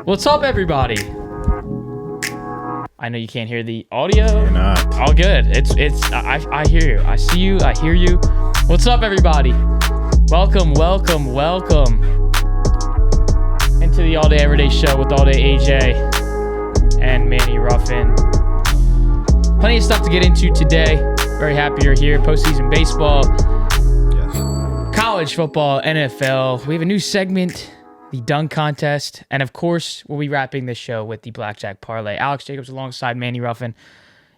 What's up, everybody? I know you can't hear the audio. You're not. All good. I hear you. I see you. I hear you. What's up, everybody? Welcome into the All Day Everyday Show with All Day AJ and Manny Ruffin. Plenty of stuff to get into today. Very happy you're here. Postseason baseball, Yes. college football, NFL. We have a new segment, the dunk contest, and of course, we'll be wrapping this show with the blackjack parlay. Alex Jacobs alongside Manny Ruffin.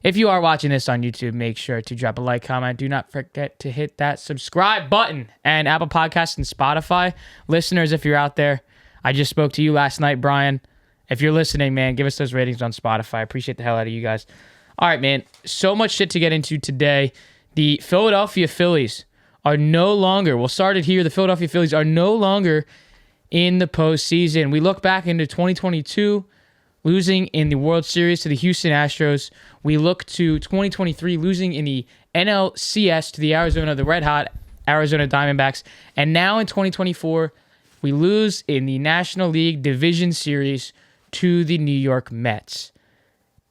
If you are watching this on YouTube, make sure to drop a like, comment. Do not forget to hit that subscribe button. And Apple Podcasts and Spotify. Listeners, if you're out there, I just spoke to you last night, Brian. If you're listening, man, give us those ratings on Spotify. I appreciate the hell out of you guys. All right, man. So much shit to get into today. The Philadelphia Phillies are no longer, we'll start it here. The Philadelphia Phillies are no longer in the postseason. We look back into 2022, losing in the World Series to the Houston Astros. We look to 2023, losing in the NLCS to the red hot Arizona Diamondbacks. And now in 2024, we lose in the National League Division Series to the New York Mets.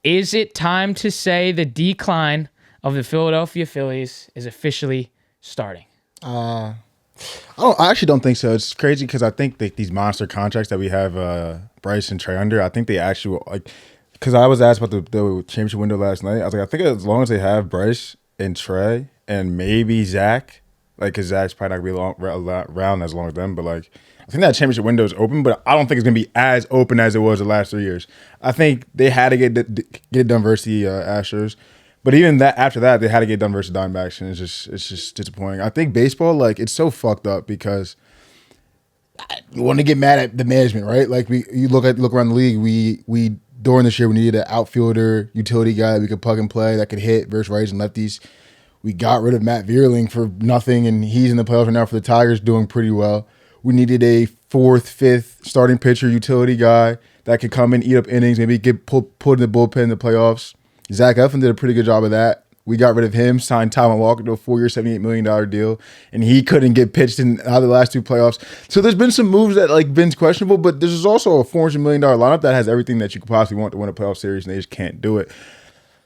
Is it time to say the decline of the Philadelphia Phillies is officially starting? I actually don't think so. It's crazy because I think that these monster contracts that we have Bryce and Trey under, I think they actually will, like, because I was asked about the championship window last night. I was like, I think as long as they have Bryce and Trey and maybe Zach, like, because Zach's probably not going to be around as long as them, but like, I think that championship window is open, but I don't think it's going to be as open as it was the last 3 years. I think they had to get it done versus the Astros. But even that, after that, they had to get done versus Diamondbacks, and it's just disappointing. I think baseball, like, it's so fucked up because you want to get mad at the management, right? Like, you look around the league. We during this year we needed an outfielder, utility guy that we could plug and play that could hit versus righties and lefties. We got rid of Matt Vierling for nothing, and he's in the playoffs right now for the Tigers, doing pretty well. We needed a fourth, fifth starting pitcher, utility guy that could come in, eat up innings, maybe get put in the bullpen in the playoffs. Zach Eflin did a pretty good job of that. We got rid of him, signed Taijuan Walker to a 4-year, $78 million deal, and he couldn't get pitched in the last two playoffs. So there's been some moves that like been questionable, but there's also a $400 million lineup that has everything that you could possibly want to win a playoff series, and they just can't do it.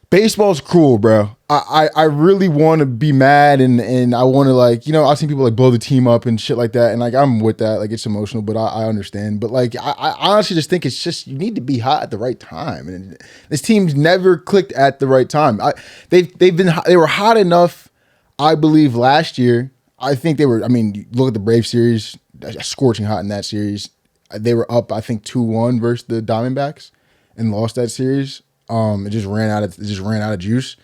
Baseball's cruel, bro. I really want to be mad and I want to, like, you know, I've seen people like blow the team up and shit like that, and like I'm with that, like it's emotional, but I understand. But like I honestly just think it's just you need to be hot at the right time, and this team's never clicked at the right time. They were hot enough, I believe, last year. I think they were. I mean, look at the Brave series, scorching hot in that series. They were up, I think, 2-1 versus the Diamondbacks and lost that series. It just ran out of juice.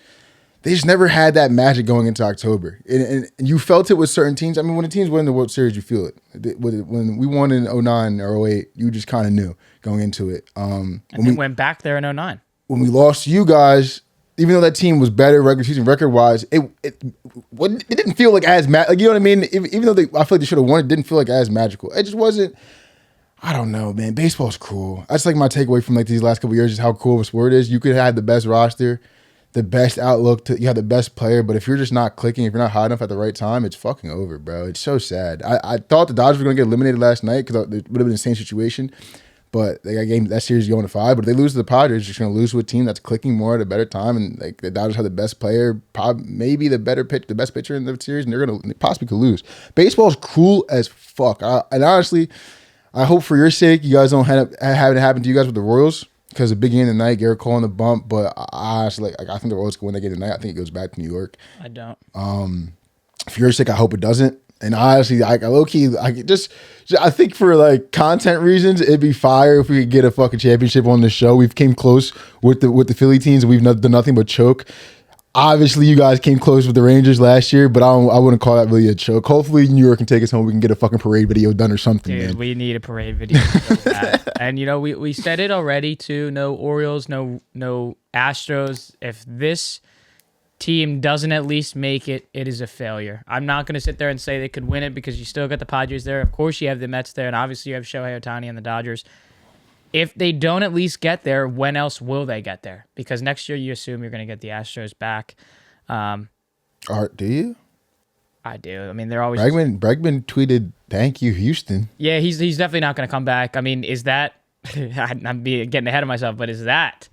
They just never had that magic going into October, and you felt it with certain teams. I mean, when the teams win the World Series, you feel it. When we won in 2009 or 2008, you just kind of knew going into it. And then went back there in 2009. When we lost to you guys, even though that team was better regular season record wise, it didn't feel like as like, you know what I mean. Even though I feel like they should have won, it didn't feel like as magical. It just wasn't. I don't know, man. Baseball's cruel. That's like my takeaway from like these last couple of years is how cool of a sport it is. You could have the best roster, the best outlook, you have the best player, but if you're just not clicking, if you're not hot enough at the right time, it's fucking over, bro. It's so sad. I thought the Dodgers were going to get eliminated last night because it would have been the same situation, but they got that series going to 5. But if they lose to the Padres, they're just going to lose to a team that's clicking more at a better time, and like the Dodgers have the best player, maybe the best pitcher in the series, and they possibly could lose. Baseball's cruel as fuck. And honestly, I hope for your sake you guys don't have it happen to you guys with the Royals, because a big game tonight, Garrett Cole on the bump. But I honestly, I think the Royals can win that game tonight. I think it goes back to New York. I don't. For your sake, I hope it doesn't. And honestly, I low key, I think for like content reasons, it'd be fire if we could get a fucking championship on the show. We've came close with the Philly teams, and we've done nothing but choke. Obviously, you guys came close with the Rangers last year, but I wouldn't call that really a choke. Hopefully, New York can take us home. We can get a fucking parade video done or something. Dude, man. We need a parade video. And, you know, we said it already, too. No Orioles, no Astros. If this team doesn't at least make it, it is a failure. I'm not going to sit there and say they could win it because you still got the Padres there. Of course, you have the Mets there, and obviously you have Shohei Ohtani and the Dodgers. If they don't at least get there, when else will they get there? Because next year you assume you're going to get the Astros back. Do you? I do. I mean, they're always... Bregman tweeted, "Thank you, Houston." Yeah, he's definitely not going to come back. I mean, is that I'm getting ahead of myself, but is that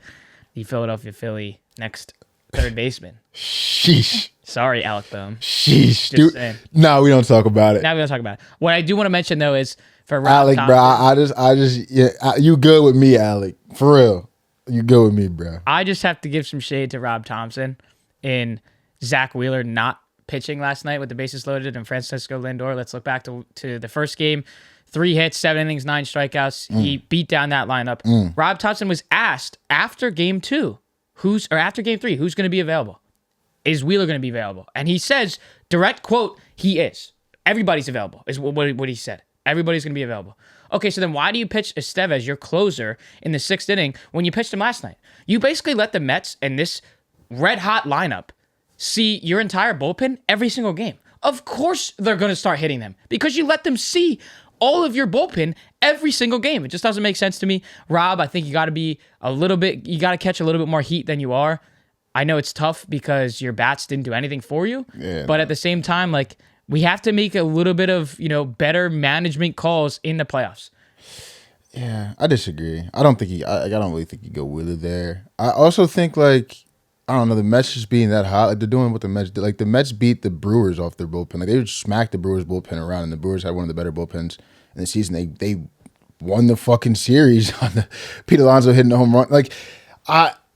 the Philadelphia Philly next third baseman? Sheesh. Sorry, Alec Boehm. Sheesh, Just dude. saying. No, we don't talk about it. Now we're gonna talk about it. What I do want to mention though is for Rob Alec, Thompson, bro. I just, you good with me, Alec? For real, you good with me, bro? I just have to give some shade to Rob Thompson in Zach Wheeler not pitching last night with the bases loaded and Francisco Lindor. Let's look back to the first game. 3 hits, 7 innings, 9 strikeouts. He beat down that lineup. Rob Thompson was asked after game 2, after game 3, who's going to be available? Is Wheeler going to be available? And he says, direct quote, he is. Everybody's available, is what he said. Everybody's going to be available. Okay, so then why do you pitch Estevez, your closer, in the 6th inning when you pitched him last night? You basically let the Mets and this red-hot lineup see your entire bullpen every single game. Of course they're going to start hitting them because you let them see all of your bullpen every single game. It just doesn't make sense to me. Rob, I think you got to catch a little bit more heat than you are. I know it's tough because your bats didn't do anything for you, but at the same time, like, we have to make a little bit of, better management calls in the playoffs. Yeah, I disagree. I don't really think you go Wheeler there. I also think, like, I don't know, the Mets just being that hot, like they're doing what the Mets did. Like, the Mets beat the Brewers off their bullpen. Like, they just smacked the Brewers bullpen around, and the Brewers had one of the better bullpens in the season. They won the fucking series on the Pete Alonso hitting the home run. Like,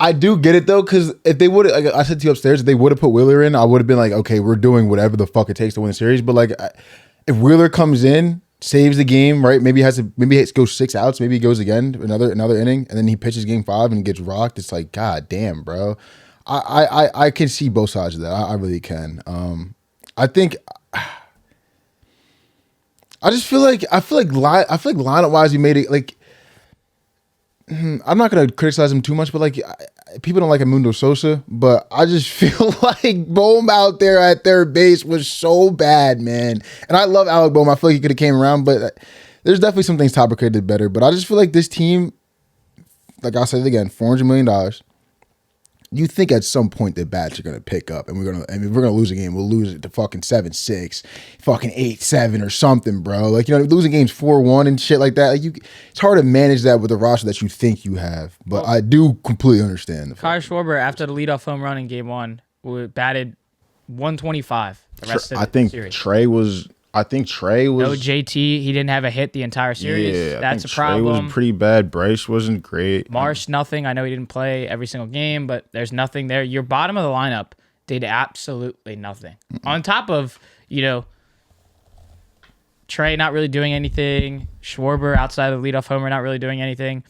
I do get it though, because if they would, like I said to you upstairs, if they would have put Wheeler in, I would have been like, okay, we're doing whatever the fuck it takes to win the series. But like, if Wheeler comes in, saves the game, right? Maybe he goes 6 outs, maybe he goes again another inning, and then he pitches game 5 and gets rocked. It's like, god damn, bro. I can see both sides of that. I really can. I think. I feel like lineup wise, you made it like. I'm not gonna criticize him too much, but like, people don't like Edmundo Sosa, but I just feel like Bohm out there at third base was so bad, man. And I love Alec Bohm. I feel like he could have came around, but there's definitely some things Topper could have did better. But I just feel like this team, like I said it again, $400 million. You think at some point the bats are gonna pick up, and we're gonna lose a game. We'll lose it to fucking 7-6, fucking 8-7 or something, bro. Like, losing games 4-1 and shit like that. Like, it's hard to manage that with the roster that you think you have. But I do completely understand. Kyle Schwarber, after the leadoff home run in game 1, batted 125 the rest of the series. I think Trey was... No JT. He didn't have a hit the entire series. Yeah, that's a problem. Trey was pretty bad. Bryce wasn't great. Marsh, nothing. I know he didn't play every single game, but there's nothing there. Your bottom of the lineup did absolutely nothing. On top of, Trey not really doing anything. Schwarber, outside of the leadoff homer, not really doing anything.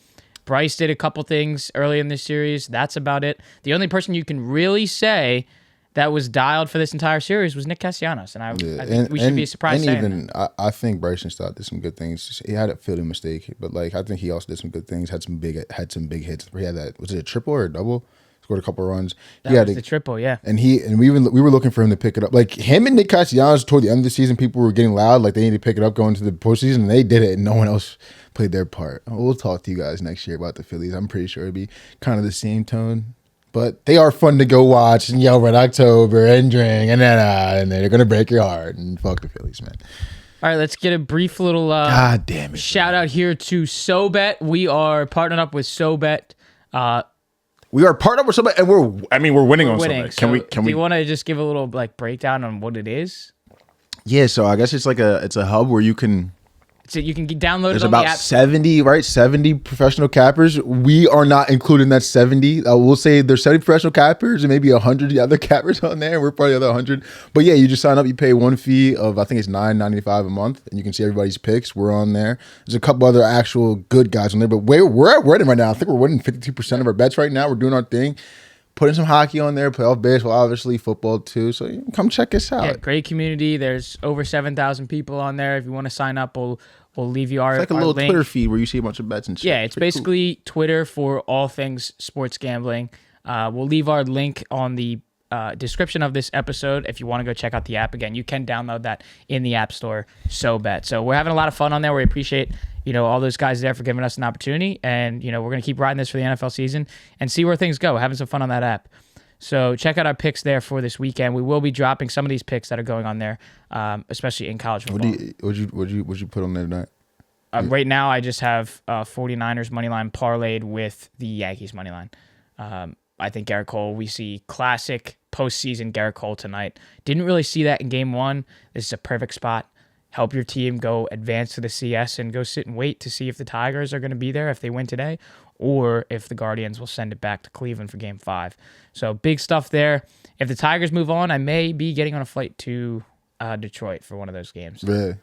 Bryce did a couple things early in this series. That's about it. The only person you can really say that was dialed for this entire series was Nick Castellanos, and I think we should be surprised. And even I think Bryson Stott did some good things. He had a fielding mistake, but like, I think he also did some good things. Had some big hits. He had that, was it a triple or a double? Scored a couple runs. That was the triple, yeah. And we were looking for him to pick it up. Like, him and Nick Castellanos toward the end of the season, people were getting loud, like they needed to pick it up going to the postseason, and they did it, and no one else played their part. We'll talk to you guys next year about the Phillies. I'm pretty sure it'll be kind of the same tone. But they are fun to go watch and yell Red October and drink, and then they're going to break your heart. And fuck the Phillies, man. All right, let's get a brief little God damn it, shout out here to SoBet. We are partnered up with SoBet. We are partnered with SoBet, and we're winning on SoBet. Can we? Do you want to just give a little breakdown on what it is? Yeah, so I guess it's a hub where you can. So you can download There's it on the app. about 70, right? 70 professional cappers. We are not including that 70. We'll say there's 70 professional cappers and maybe 100 other cappers on there. We're probably the other 100. But yeah, you just sign up. You pay one fee of, I think it's $9.95 a month, and you can see everybody's picks. We're on there. There's a couple other actual good guys on there, but we're winning right now. I think we're winning 52% of our bets right now. We're doing our thing. Putting some hockey on there, playoff baseball, obviously football too. So come check us out. Yeah, great community. There's over 7,000 people on there. If you want to sign up, we'll leave you our It's like a our little link. Twitter feed where you see a bunch of bets and shit. Yeah, it's basically cool. Twitter for all things sports gambling. We'll leave our link on the description of this episode if you want to go check out the app. Again, you can download that in the App Store, SoBet. So we're having a lot of fun on there. We appreciate all those guys there for giving us an opportunity. And, we're going to keep riding this for the NFL season and see where things go. We're having some fun on that app. So check out our picks there for this weekend. We will be dropping some of these picks that are going on there, especially in college football. What'd you put on there tonight? Right now, I just have 49ers money line parlayed with the Yankees money line. I think Garrett Cole, we see classic postseason Garrett Cole tonight. Didn't really see that in game one. This is a perfect spot. Help your team go advance to the CS and go sit and wait to see if the Tigers are going to be there if they win today, or if the Guardians will send it back to Cleveland for game 5. So big stuff there. If the Tigers move on, I may be getting on a flight to Detroit for one of those games. Really?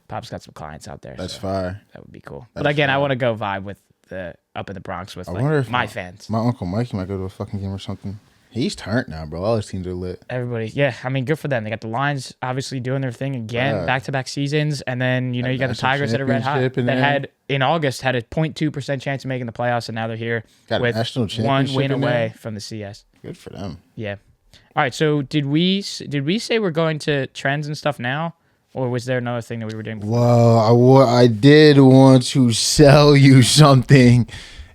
Pop's got some clients out there. That's so fire. That would be cool. But again, I want to go vibe with the up in the Bronx with like, my fans. My Uncle Mikey might go to a fucking game or something. He's turned now, bro. All his teams are lit. Everybody, yeah. I mean, good for them. They got the Lions obviously doing their thing again, back-to-back seasons. And then, you got the Tigers that are red hot. That had, in August, had a 0.2% chance of making the playoffs, and now they're here with one win away from the CS. Good for them. Yeah. All right, so did we say we're going to trends and stuff now? Or was there another thing that we were doing before? Well, I did want to sell you something.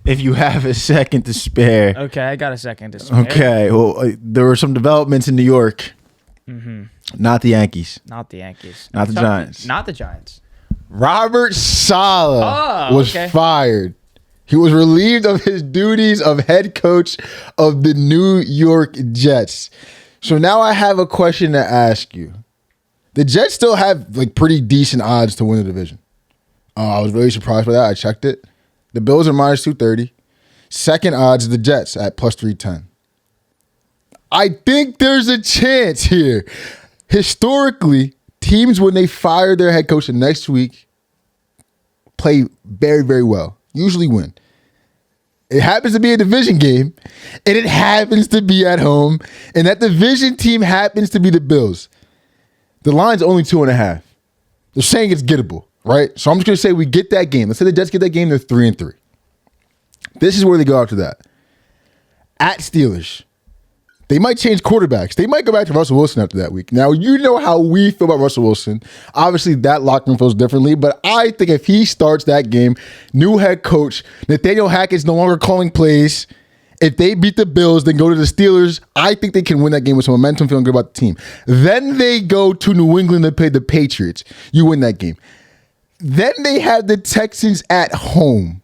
If you have a second to spare. Okay, I got a second to spare. Okay, well, there were some developments in New York. Mm-hmm. Not the Yankees. Not the Yankees. Not the Giants. Not the Giants. Robert Saleh was fired. He was relieved of his duties of head coach of the New York Jets. So now I have a question to ask you. The Jets still have like pretty decent odds to win the division. I was really surprised by that. I checked it. The Bills are minus 230. Second odds is the Jets at plus 310. I think there's a chance here. Historically, teams, when they fire their head coach the next week, play very, very well. Usually win. It happens to be a division game, and it happens to be at home, and that division team happens to be the Bills. The line's only 2.5. They're saying it's gettable. Right? So I'm just going to say we get that game. Let's say the Jets get that game. They're 3-3. This is where they go after that. At Steelers. They might change quarterbacks. They might go back to Russell Wilson after that week. Now, you know how we feel about Russell Wilson. Obviously, that locker room feels differently. But I think if he starts that game, new head coach, Nathaniel Hackett's no longer calling plays. If they beat the Bills, then go to the Steelers, I think they can win that game with some momentum, feeling good about the team. Then they go to New England to play the Patriots. You win that game. Then they have the Texans at home.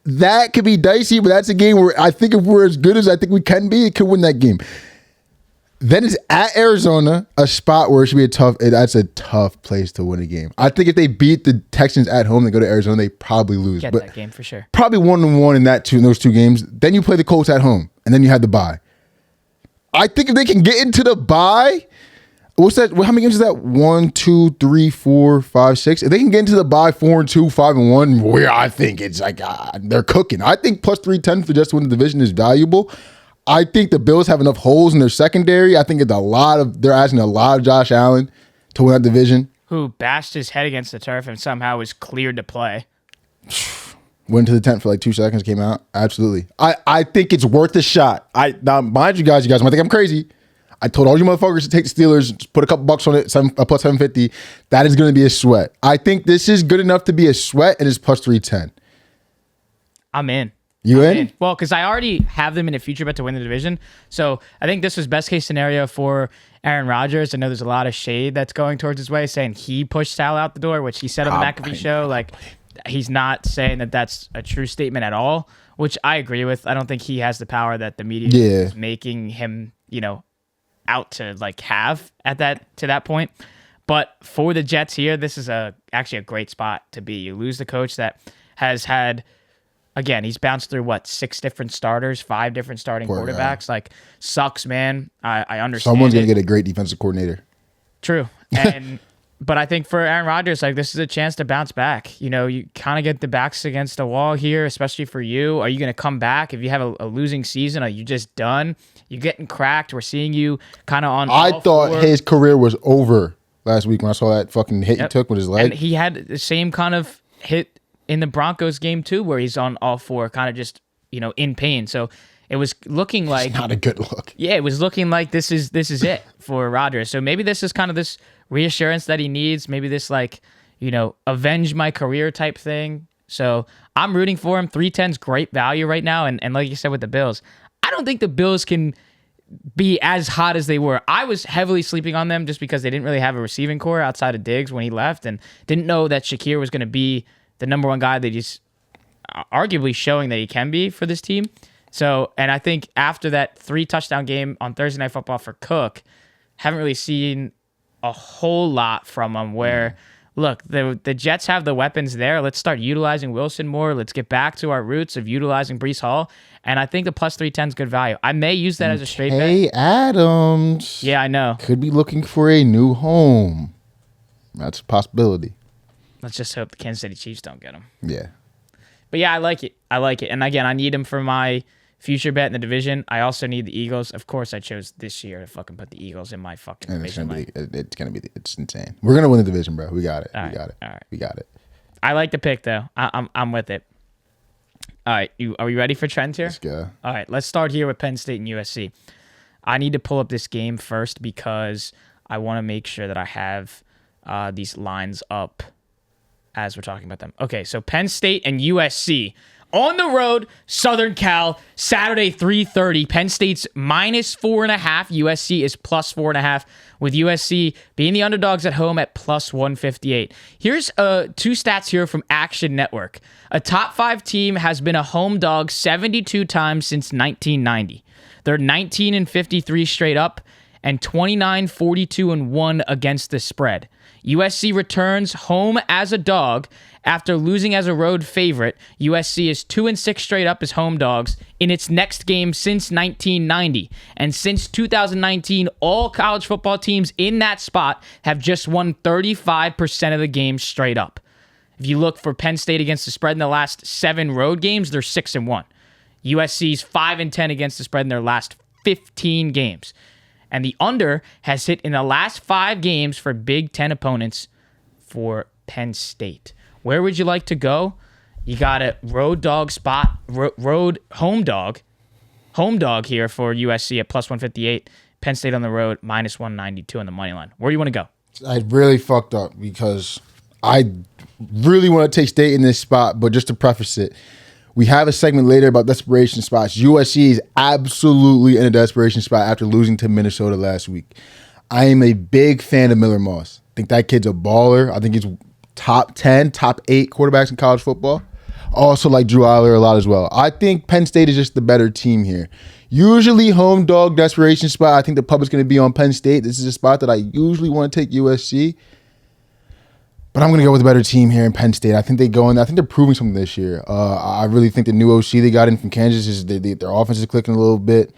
That could be dicey, but that's a game where I think if we're as good as I think we can be, it could win that game. Then it's at Arizona, a spot where it should be that's a tough place to win a game. I think if they beat the Texans at home and go to Arizona, they probably lose. Get that game for sure. Probably 1-1 in those two games. Then you play the Colts at home, and then you have the bye. I think if they can get into the bye, what's that? How many games is that? 1, 2, 3, 4, 5, 6. If they can get into the bye 4-2, 5-1, where I think it's like they're cooking. I think plus 310 for just to win the division is valuable. I think the Bills have enough holes in their secondary. I think they're asking a lot of Josh Allen to win that division. Who bashed his head against the turf and somehow was cleared to play. Went to the tent for like 2 seconds, came out. Absolutely. I think it's worth a shot. Now, mind you guys might think I'm crazy. I told all you motherfuckers to take the Steelers, just put a couple bucks on it, plus 750. That is going to be a sweat. I think this is good enough to be a sweat, and it's plus 310. I'm in. You in? Well, because I already have them in a future bet to win the division. So I think this was best case scenario for Aaron Rodgers. I know there's a lot of shade that's going towards his way, saying he pushed Sal out the door, which he said on the McAfee show. Like, he's not saying that that's a true statement at all, which I agree with. I don't think he has the power that the media is making him, out to like have to that point. But for the Jets here, this is actually a great spot to be. You lose the coach that has had, again, he's bounced through 6 different starters, 5 different starting quarterbacks. Guy. Like, sucks, man. I understand. Someone's gonna get a great defensive coordinator. True. And but I think for Aaron Rodgers, like, this is a chance to bounce back. You kind of get the backs against the wall here, especially for you. Are you going to come back if you have a losing season? Are you just done? You're getting cracked. We're seeing you kind of on. I thought his career was over last week when I saw that fucking hit he took with his leg. And he had the same kind of hit in the Broncos game too, where he's on all 4, kind of just in pain. So it was looking like it's not a good look. Yeah, it was looking like this is it for Rodgers. So maybe this is kind of this reassurance that he needs. Maybe this avenge my career type thing. So I'm rooting for him. 310's great value right now. And like you said with the Bills, I don't think the Bills can be as hot as they were. I was heavily sleeping on them just because they didn't really have a receiving core outside of Diggs when he left, and didn't know that Shakir was going to be the number one guy that he's arguably showing that he can be for this team. So, and I think after that 3 touchdown game on Thursday Night Football for Cook, haven't really seen a whole lot from him where, look, the Jets have the weapons there. Let's start utilizing Wilson more. Let's get back to our roots of utilizing Breece Hall. And I think the plus 310 is good value. I may use that as a straight bet. Hey, Adams. Yeah, I know. Could be looking for a new home. That's a possibility. Let's just hope the Kansas City Chiefs don't get him. Yeah. But yeah, I like it. And again, I need him for my future bet in the division. I also need the Eagles. Of course, I chose this year to fucking put the Eagles in my fucking division. It's insane. We're gonna win the division, bro. We got it. All we right. got it. All right. We got it. I like the pick though. I'm with it. All right, are we ready for trends here? Let's go. All right, let's start here with Penn State and USC. I need to pull up this game first because I want to make sure that I have these lines up as we're talking about them. Okay, so Penn State and USC. On the road, Southern Cal, Saturday, 3:30. Penn State's -4.5. USC is +4.5, with USC being the underdogs at home at +158. Here's 2 stats here from Action Network. A top 5 team has been a home dog 72 times since 1990. They're 19-53 straight up and 29-42-1 against the spread. USC returns home as a dog after losing as a road favorite. USC is 2-6 straight up as home dogs in its next game since 1990. And since 2019, all college football teams in that spot have just won 35% of the games straight up. If you look for Penn State against the spread in the last 7 road games, they're 6-1. USC's 5-10 against the spread in their last 15 games. And the under has hit in the last 5 games for Big Ten opponents for Penn State. Where would you like to go? You got a road dog spot, road home dog here for USC at +158. Penn State on the road -192 on the money line. Where do you want to go? I really fucked up because I really want to take State in this spot, but just to preface it, we have a segment later about desperation spots. USC is absolutely in a desperation spot after losing to Minnesota last week. I am a big fan of Miller Moss. I think that kid's a baller. I think he's top 10, top 8 quarterbacks in college football. Also like Drew Aller a lot as well. I think Penn State is just the better team here. Usually home dog desperation spot. I think the public's going to be on Penn State. This is a spot that I usually want to take USC. But I'm going to go with a better team here in Penn State. I think they go in. I think they're proving something this year. I really think the new OC they got in from Kansas is their offense is clicking a little bit.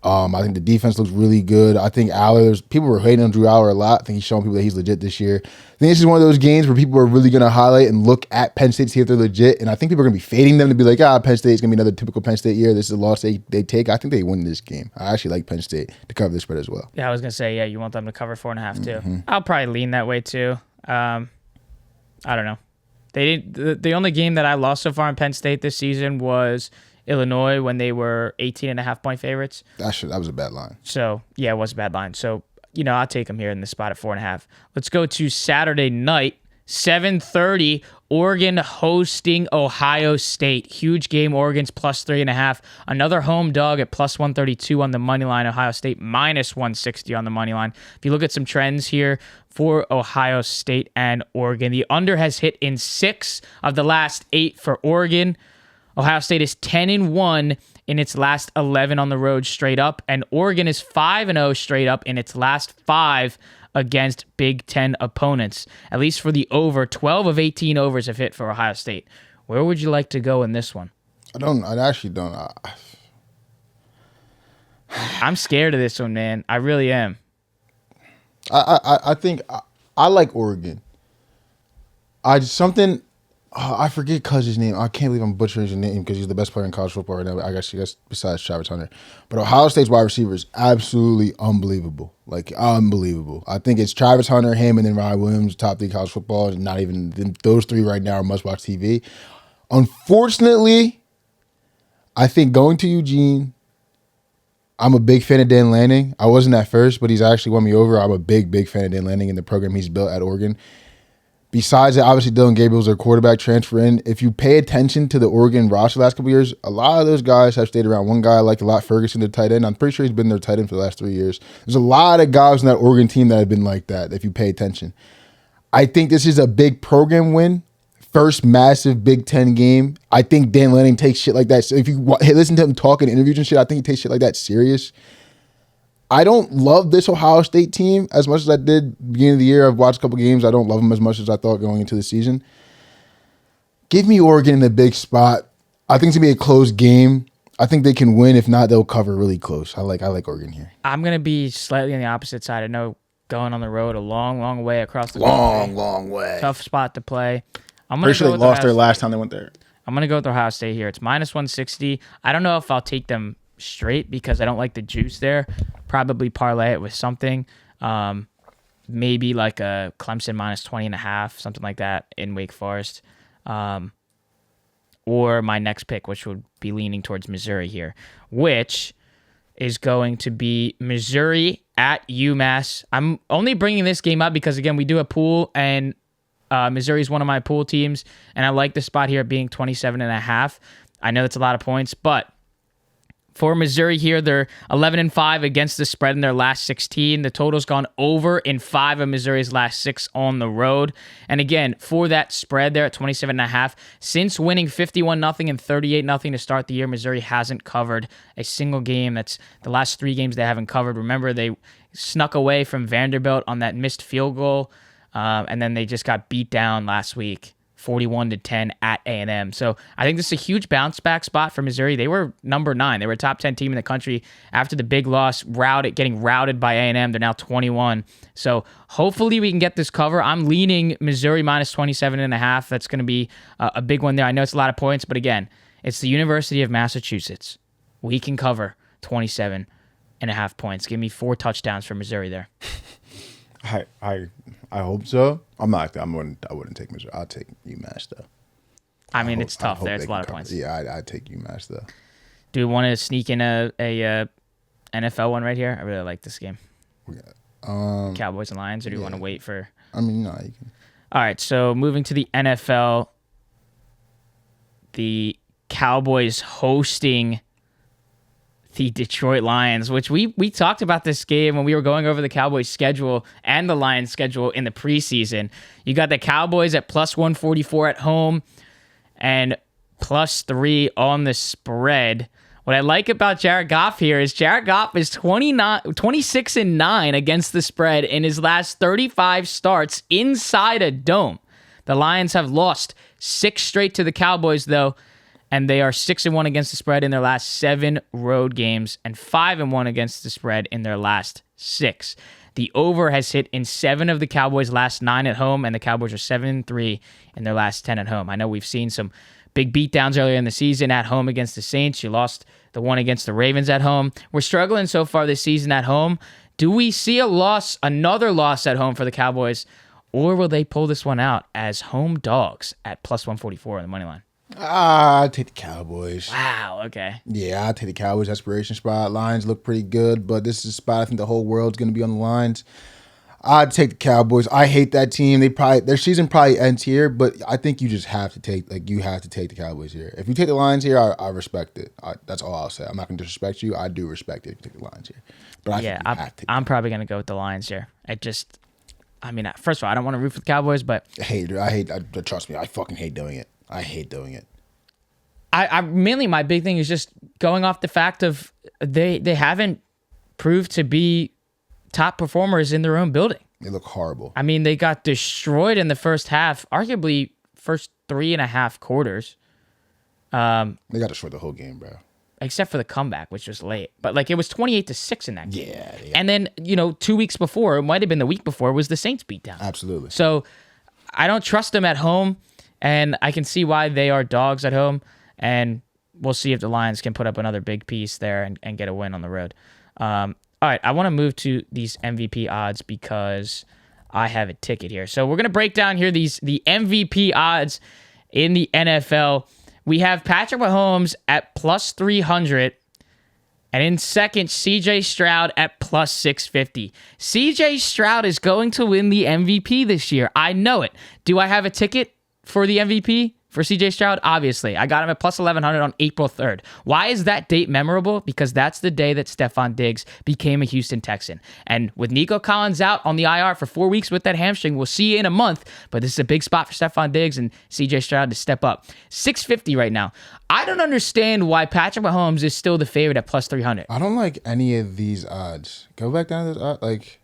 I think the defense looks really good. I think Aller, people were hating on Drew Aller a lot. I think he's showing people that he's legit this year. I think this is one of those games where people are really going to highlight and look at Penn State to see if they're legit. And I think people are going to be fading them to be like, Penn State's going to be another typical Penn State year. This is a loss they take. I think they win this game. I actually like Penn State to cover the spread as well. Yeah, I was going to say, you want them to cover 4.5 too. I'll probably lean that way too. I don't know. They didn't. The only game that I lost so far in Penn State this season was Illinois when they were 18.5 point favorites. That was a bad line. So yeah, it was a bad line. So I'll take them here in the spot at 4.5. Let's go to Saturday night, 7:30. Oregon hosting Ohio State. Huge game. Oregon's +3.5. Another home dog at +132 on the money line. Ohio State -160 on the money line. If you look at some trends here for Ohio State and Oregon, the under has hit in 6 of the last 8 for Oregon. Ohio State is 10-1 in its last 11 on the road straight up, and Oregon is 5-0 straight up in its last 5 against Big Ten opponents. At least for the over, 12 of 18 overs have hit for Ohio State. Where would you like to go in this one? I actually don't. I'm scared of this one, man. I really am. I think I like Oregon. I forget Cousins' name. I can't believe I'm butchering his name because he's the best player in college football right now. I guess besides Travis Hunter. But Ohio State's wide receiver is absolutely unbelievable. Like, unbelievable. I think it's Travis Hunter, him, and then Ryan Williams, top 3 college football. And not even those 3 right now are must-watch TV. Unfortunately, I think going to Eugene, I'm a big fan of Dan Lanning. I wasn't at first, but he's actually won me over. I'm a big fan of Dan Lanning and the program he's built at Oregon. Besides that, obviously Dylan Gabriel's their quarterback transfer in. If you pay attention to the Oregon roster the last couple of years, a lot of those guys have stayed around. One guy I liked a lot, Ferguson, their tight end. I'm pretty sure he's been their tight end for the last 3 years. There's a lot of guys in that Oregon team that have been like that, if you pay attention. I think this is a big program win. First massive Big Ten game. I think Dan Lanning takes shit like that. So if you listen to him talk in interviews and shit, I think he takes shit like that serious. I don't love this Ohio State team as much as I did beginning of the year. I've watched a couple games. I don't love them as much as I thought going into the season. Give me Oregon in a big spot. I think it's going to be a close game. I think they can win. If not, they'll cover really close. I like Oregon here. I'm going to be slightly on the opposite side. I know going on the road a long, long way across the country. Long way. Tough spot to play. I'm pretty sure they lost their last time they went there. I'm going to go with Ohio State here. It's minus 160. I don't know if I'll take them straight because I don't like the juice there. Probably parlay it with something. Maybe like a Clemson minus 20.5, something like that in Wake Forest. Or my next pick, which would be leaning towards Missouri here, which is going to be Missouri at UMass. I'm only bringing this game up because, again, we do a pool, and Missouri is one of my pool teams, and I like the spot here being 27.5. I know that's a lot of points, but for Missouri here, they're 11-5 against the spread in their last 16. The total's gone over in 5 of Missouri's last 6 on the road. And again, for that spread there at 27.5, since winning 51-0 and 38-0 to start the year, Missouri hasn't covered a single game. That's the last 3 games they haven't covered. Remember, they snuck away from Vanderbilt on that missed field goal, and then they just got beat down last week. 41-10 at A&M. So I think this is a huge bounce back spot for Missouri. They were number 9. They were a top 10 team in the country after the big loss, getting routed by A&M. They're now 21. So hopefully we can get this cover. I'm leaning Missouri minus 27.5. That's going to be a big one there. I know it's a lot of points, but again, it's the University of Massachusetts. We can cover 27.5 points. Give me 4 touchdowns for Missouri there. I hope so. I wouldn't take Missouri. I'll take UMass though. I mean, it's tough there. It's a lot of points. Yeah, I'd take UMass though. Do we want to sneak in a NFL one right here? I really like this game. Yeah. Cowboys and Lions, or do you want to wait for? I mean, no, you can. All right, so moving to the NFL, the Cowboys hosting the Detroit Lions, which we talked about this game when we were going over the Cowboys schedule and the Lions schedule in the preseason. You got the Cowboys at plus 144 at home and plus 3 on the spread. What I like about Jared Goff here is Jared Goff is 26-9 against the spread in his last 35 starts inside a dome. The Lions have lost 6 straight to the Cowboys, though, and they are 6-1 against the spread in their last 7 road games and 5-1 against the spread in their last 6. The over has hit in 7 of the Cowboys' last 9 at home, and the Cowboys are 7-3 in their last 10 at home. I know we've seen some big beatdowns earlier in the season at home against the Saints. You lost the one against the Ravens at home. We're struggling so far this season at home. Do we see another loss at home for the Cowboys, or will they pull this one out as home dogs at plus 144 on the money line? I'd take the Cowboys. Wow, okay. Yeah, I'd take the Cowboys. Desperation spot. Lions look pretty good, but this is a spot I think the whole world's going to be on the lines. I'd take the Cowboys. I hate that team. Their season probably ends here, but I think you just have to take the Cowboys here. If you take the Lions here, I respect it. That's all I'll say. I'm not going to disrespect you. I do respect it if you take the Lions here. But I'm probably going to go with the Lions here. First of all, I don't want to root for the Cowboys, but trust me, I fucking hate doing it. I hate doing it. I mainly my big thing is just going off the fact of they haven't proved to be top performers in their own building. They look horrible. I mean, they got destroyed in the first half, arguably first 3.5 quarters. They got destroyed the whole game, bro. Except for the comeback, which was late. But it was 28-6 in that game. Yeah. And then, 2 weeks before, it might have been the week before, was the Saints beatdown. Absolutely. So I don't trust them at home, and I can see why they are dogs at home. And we'll see if the Lions can put up another big piece there and get a win on the road. All right, I want to move to these MVP odds because I have a ticket here. So we're going to break down here the MVP odds in the NFL. We have Patrick Mahomes at plus 300 And in second, CJ Stroud at plus 650. CJ Stroud is going to win the MVP this year. I know it. Do I have a ticket for the MVP? For CJ Stroud, obviously. I got him at plus 1,100 on April 3rd. Why is that date memorable? Because that's the day that Stephon Diggs became a Houston Texan. And with Nico Collins out on the IR for 4 weeks with that hamstring, we'll see you in a month. But this is a big spot for Stephon Diggs and CJ Stroud to step up. 650 right now. I don't understand why Patrick Mahomes is still the favorite at plus 300. I don't like any of these odds. Go back down to those odds. Like,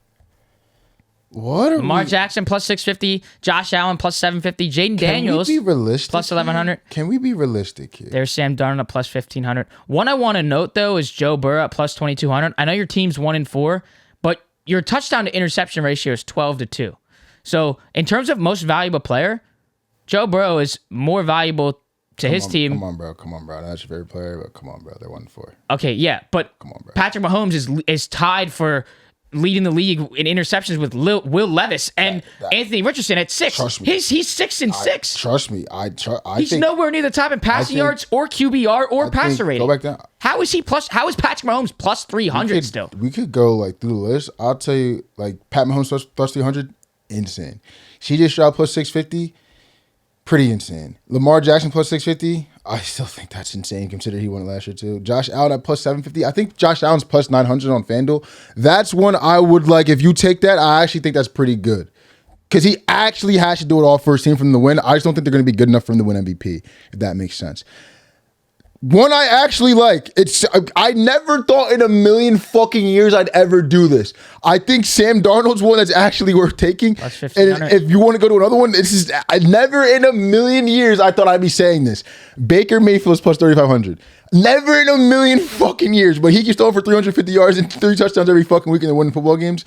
what are Lamar Jackson plus 650, Josh Allen plus 750, Jaden Daniels be realistic plus 1,100. Can we be realistic here? There's Sam Darnold at plus 1,500. One I want to note, though, is Joe Burrow at plus 2,200. I know your team's 1-4, but your touchdown to interception ratio is 12-2. So in terms of most valuable player, Joe Burrow is more valuable to his team. Come on, bro. That's your favorite player, but come on, bro. They're 1-4. Okay, yeah, but Come on, bro. Patrick Mahomes is tied for leading the league in interceptions with Will Levis and Anthony Richardson at 6. Trust me. He's 6-6. Trust me. He's think, nowhere near the top in passing yards or QBR or passer rating. Go back down. How is Patrick Mahomes plus 300 still? We could go like through the list. I'll tell you, like Pat Mahomes plus 300, insane. CJ Stroud plus 650, pretty insane. Lamar Jackson plus 650, I still think that's insane considering he won it last year too. Josh Allen at plus 750. I think Josh Allen's plus 900 on FanDuel. That's one I would like. If you take that, I actually think that's pretty good. Because he actually has to do it all first team for him to win. I just don't think they're going to be good enough for him to win MVP, if that makes sense. One I actually like. I never thought in a million fucking years I'd ever do this. I think Sam Darnold's one that's actually worth taking. That's And 1,500. if you want to go to another one, I never in a million years I thought I'd be saying this. Baker Mayfield's plus 3,500. Never in a million fucking years, but he keeps throwing for 350 yards and 3 touchdowns every fucking week and they're winning football games.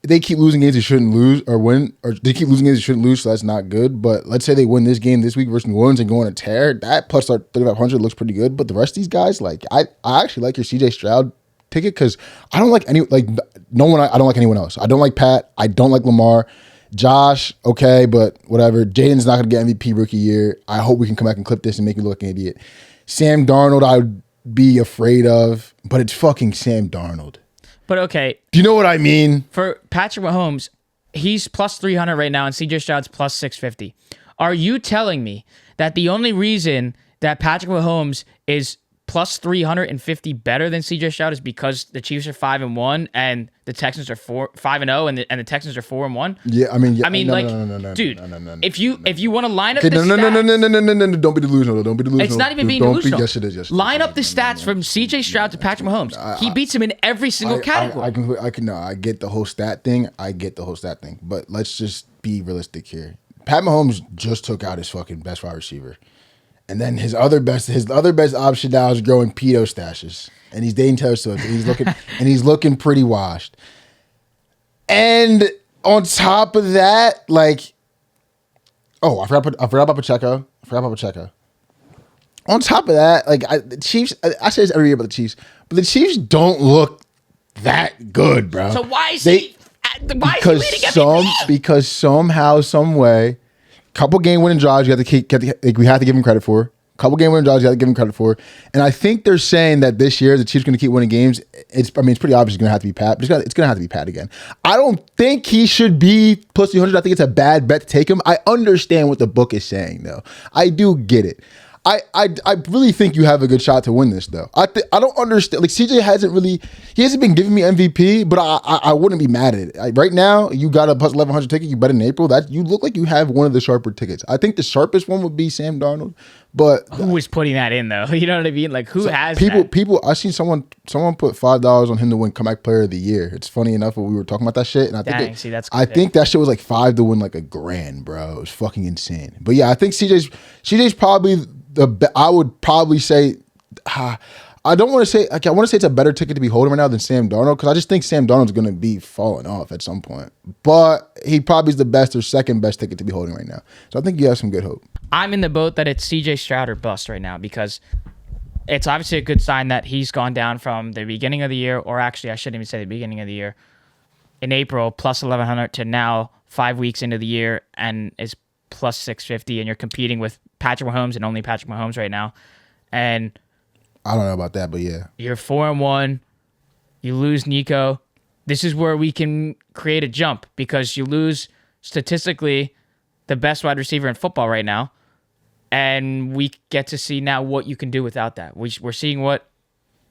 They keep losing games they shouldn't lose or win, or they keep losing games they shouldn't lose, so that's not good. But let's say they win this game this week versus New Orleans and go on a tear. That plus 3,500 looks pretty good. But the rest of these guys, like I actually like your CJ Stroud ticket because I don't like I don't like anyone else. I don't like Pat. I don't like Lamar. Josh, okay, but whatever. Jaden's not going to get MVP rookie year. I hope we can come back and clip this and make you look like an idiot. Sam Darnold, I would be afraid of, but it's fucking Sam Darnold. But okay, Do you know what I mean? for Patrick Mahomes, he's plus 300 right now and CJ Stroud's plus 650. Are you telling me that the only reason that Patrick Mahomes is plus 350 better than CJ Stroud is because the Chiefs are 5-1 and the Texans are 5-0 and the Texans are 4-1? Yeah, I mean, Dude, if you want to line up Okay, the no, stats, don't be delusional. Don't be delusional. it's not even being Don't delusional. Yes, it is. Yes, line up the stats from CJ Stroud to Patrick Mahomes. He beats him in every single category. I get the whole stat thing. But let's just be realistic here. Pat Mahomes just took out his fucking best wide receiver. And then his other best option now is growing pedo stashes. And he's dating Taylor Swift. And he's looking pretty washed. And on top of that, like, I forgot about Pacheco. On top of that, like the Chiefs, I say this every year about the Chiefs, but the Chiefs don't look that good, bro. So why is he leading MVP? Because somehow, some way, couple game winning drives we have to give him credit for. And I think they're saying that this year the Chiefs are going to keep winning games. It's pretty obvious it's going to have to be Pat. But it's going to have to be Pat again. I don't think he should be plus 300. I think it's a bad bet to take him. I understand what the book is saying, though. I do get it. I really think you have a good shot to win this, though. I don't understand. Like, CJ hasn't been giving me MVP, but I wouldn't be mad at it. Right now, you got a plus 1,100 ticket. You bet in April. You look like you have one of the sharper tickets. I think the sharpest one would be Sam Darnold. But who is putting that in, though? You know what I mean? Like, who has that? People. I seen someone put $5 on him to win comeback player of the year. It's funny enough when we were talking about that shit, and I think that shit was like $5 to win like $1,000, bro. It was fucking insane. But yeah, I think CJ's probably I would probably say, I don't want to say, I want to say it's a better ticket to be holding right now than Sam Darnold, because I just think Sam Darnold's going to be falling off at some point. But he probably is the best or second best ticket to be holding right now. So I think you have some good hope. I'm in the boat that it's CJ Stroud or bust right now, because it's obviously a good sign that he's gone down from the beginning of the year, or actually I shouldn't even say the beginning of the year, in April, plus 1,100 to now 5 weeks into the year and is plus 650, and you're competing with Patrick Mahomes and only Patrick Mahomes right now. And I don't know about that, but yeah. You're 4-1. You lose Nico. This is where we can create a jump because you lose statistically the best wide receiver in football right now. And we get to see now what you can do without that. We're seeing what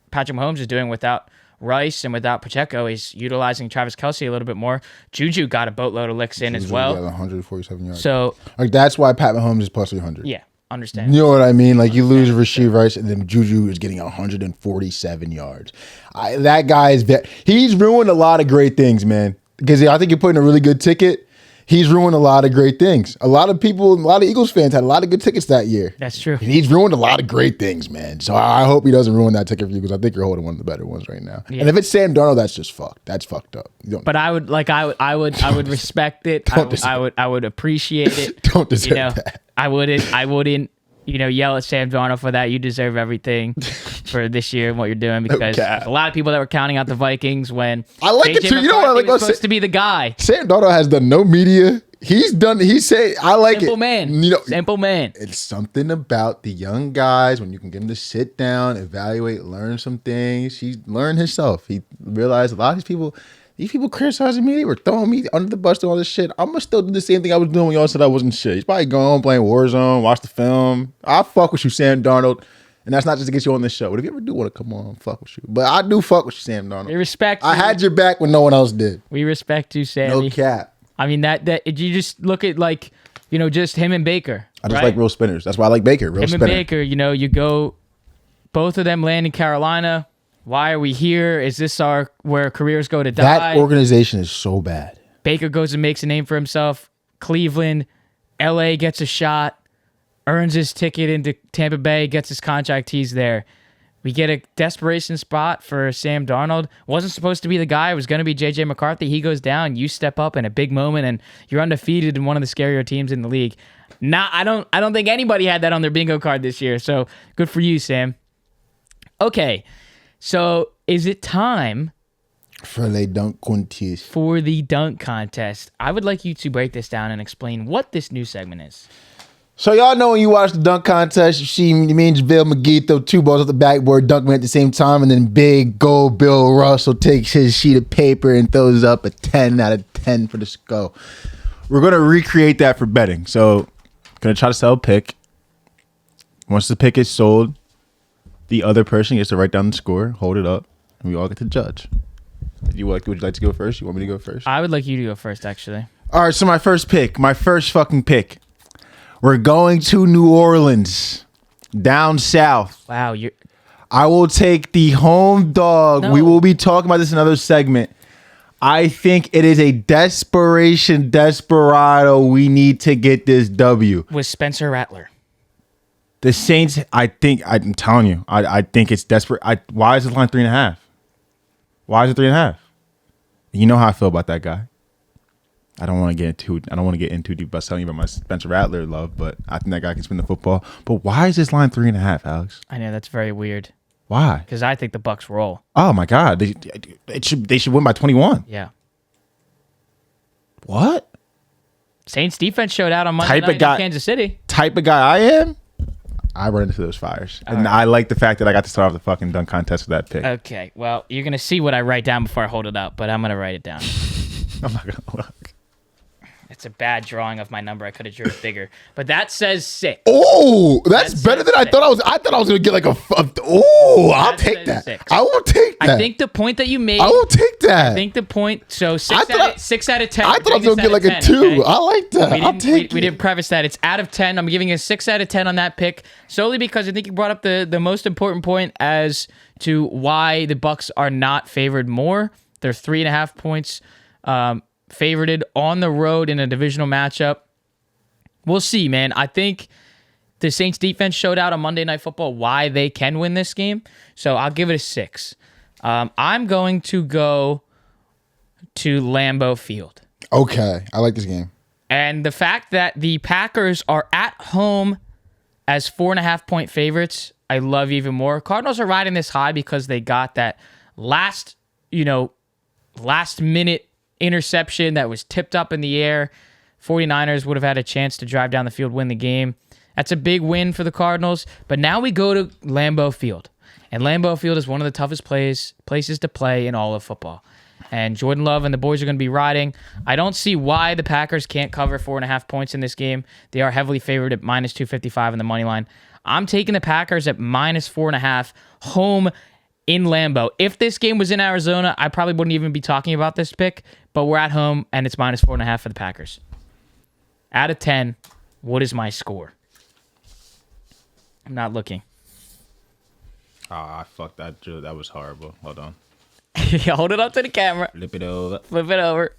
Patrick Mahomes is doing without Rice and without Pacheco. He's utilizing Travis Kelce a little bit more. Juju got a boatload of licks in as well. Got 147 yards. So, like, that's why Pat Mahomes is plus 300. yeah, understand. You know what I mean? Like, you lose Rasheed Rice, and then Juju is getting 147 yards. That guy is he's ruined a lot of great things, man. Because I think you're putting a really good ticket. He's ruined a lot of great things. A lot of Eagles fans had a lot of good tickets that year. That's true. And he's ruined a lot of great things, man. So I hope he doesn't ruin that ticket for you because I think you're holding one of the better ones right now. Yeah. And if it's Sam Darnold, that's just fucked. That's fucked up. But I would respect it. I would appreciate it. Don't deserve that. I wouldn't yell at Sam Darnold for that. You deserve everything for this year and what you're doing because there's a lot of people that were counting out the Vikings when I like it too. You know what I like was supposed to be the guy. Sam Darnold has done no media. He said, I like Simple man. Simple man. It's something about the young guys when you can get him to sit down, evaluate, learn some things. He learned himself. He realized a lot of these people criticizing me. They were throwing me under the bus and all this shit. I'm going to still do the same thing I was doing when y'all said I wasn't shit. He's probably going home playing Warzone, watch the film. I'll fuck with you, Sam Darnold. And that's not just to get you on this show. But if you ever do want to come on, fuck with you. But I do fuck with you, Sam Darnold. We respect you. I had your back when no one else did. We respect you, Sammy. No cap. I mean, that you just look at just him and Baker. I just like real spinners. That's why I like Baker. Him and Baker, you go, both of them land in Carolina. Why are we here? Is this where careers go to die? That organization is so bad. Baker goes and makes a name for himself. Cleveland, LA gets a shot, earns his ticket into Tampa Bay, gets his contract. He's there. We get a desperation spot for Sam Darnold. Wasn't supposed to be the guy. It was going to be J.J. McCarthy. He goes down. You step up in a big moment, and you're undefeated in one of the scarier teams in the league. I don't think anybody had that on their bingo card this year. So good for you, Sam. Okay, so is it time for the dunk contest? For the dunk contest. I would like you to break this down and explain what this new segment is. So y'all know when you watch the dunk contest, you see me and JaVale McGee throw two balls off the backboard, dunk them at the same time, and then big gold Bill Russell takes his sheet of paper and throws up a 10 out of 10 for the skull. We're going to recreate that for betting. So going to try to sell a pick. Once the pick is sold, the other person gets to write down the score, hold it up, and we all get to judge. Would you like to go first? You want me to go first? I would like you to go first, actually. All right, so my first fucking pick. We're going to New Orleans, down south. Wow, I will take the home dog. No. We will be talking about this in another segment. I think it is a desperado. We need to get this W. With Spencer Rattler. The Saints, I'm telling you, I think it's desperate. Why is this line 3.5? Why is it 3.5? You know how I feel about that guy. I don't want to get in too deep by telling you about my Spencer Rattler love, but I think that guy can spin the football. But why is this line 3.5, Alex? I know, that's very weird. Why? Because I think the Bucks roll. Oh my God, they should win by 21. Yeah. What? Saints defense showed out on Monday night in Kansas City. Type of guy I am. I run into those fires, and I like the fact that I got to start off the fucking dunk contest with that pick. Okay, well, you're gonna see what I write down before I hold it up, but I'm gonna write it down. I'm not gonna look. It's a bad drawing of my number. I could have drew it bigger. But that says 6. Oh, that's better than I thought I was. I thought I was going to get like I'll take that. 6. I will take that. I think the point that you made. I will take that. I think the point. So 6 out of 10. I thought I was going to get like a 2. Okay? I like that. I'll take it. We didn't preface that. It's out of 10. I'm giving a 6 out of 10 on that pick solely because I think you brought up the most important point as to why the Bucks are not favored more. They're 3.5 points. Favorited on the road in a divisional matchup. We'll see, man. I think the Saints defense showed out on Monday Night Football why they can win this game. So I'll give it a 6. I'm going to go to Lambeau Field. Okay. I like this game. And the fact that the Packers are at home as 4.5 point favorites, I love even more. Cardinals are riding this high because they got that last minute interception that was tipped up in the air. 49ers would have had a chance to drive down the field, win the game. That's a big win for the Cardinals. But now we go to Lambeau Field. And Lambeau Field is one of the toughest places to play in all of football. And Jordan Love and the boys are going to be riding. I don't see why the Packers can't cover 4.5 points in this game. They are heavily favored at minus 255 in the money line. I'm taking the Packers at minus 4.5 home in Lambeau. If this game was in Arizona, I probably wouldn't even be talking about this pick, but we're at home and it's minus 4.5 for the Packers. Out of 10, what is my score? I'm not looking. I fucked that. That was horrible. Hold on. Hold it up to the camera. Flip it over. Flip it over.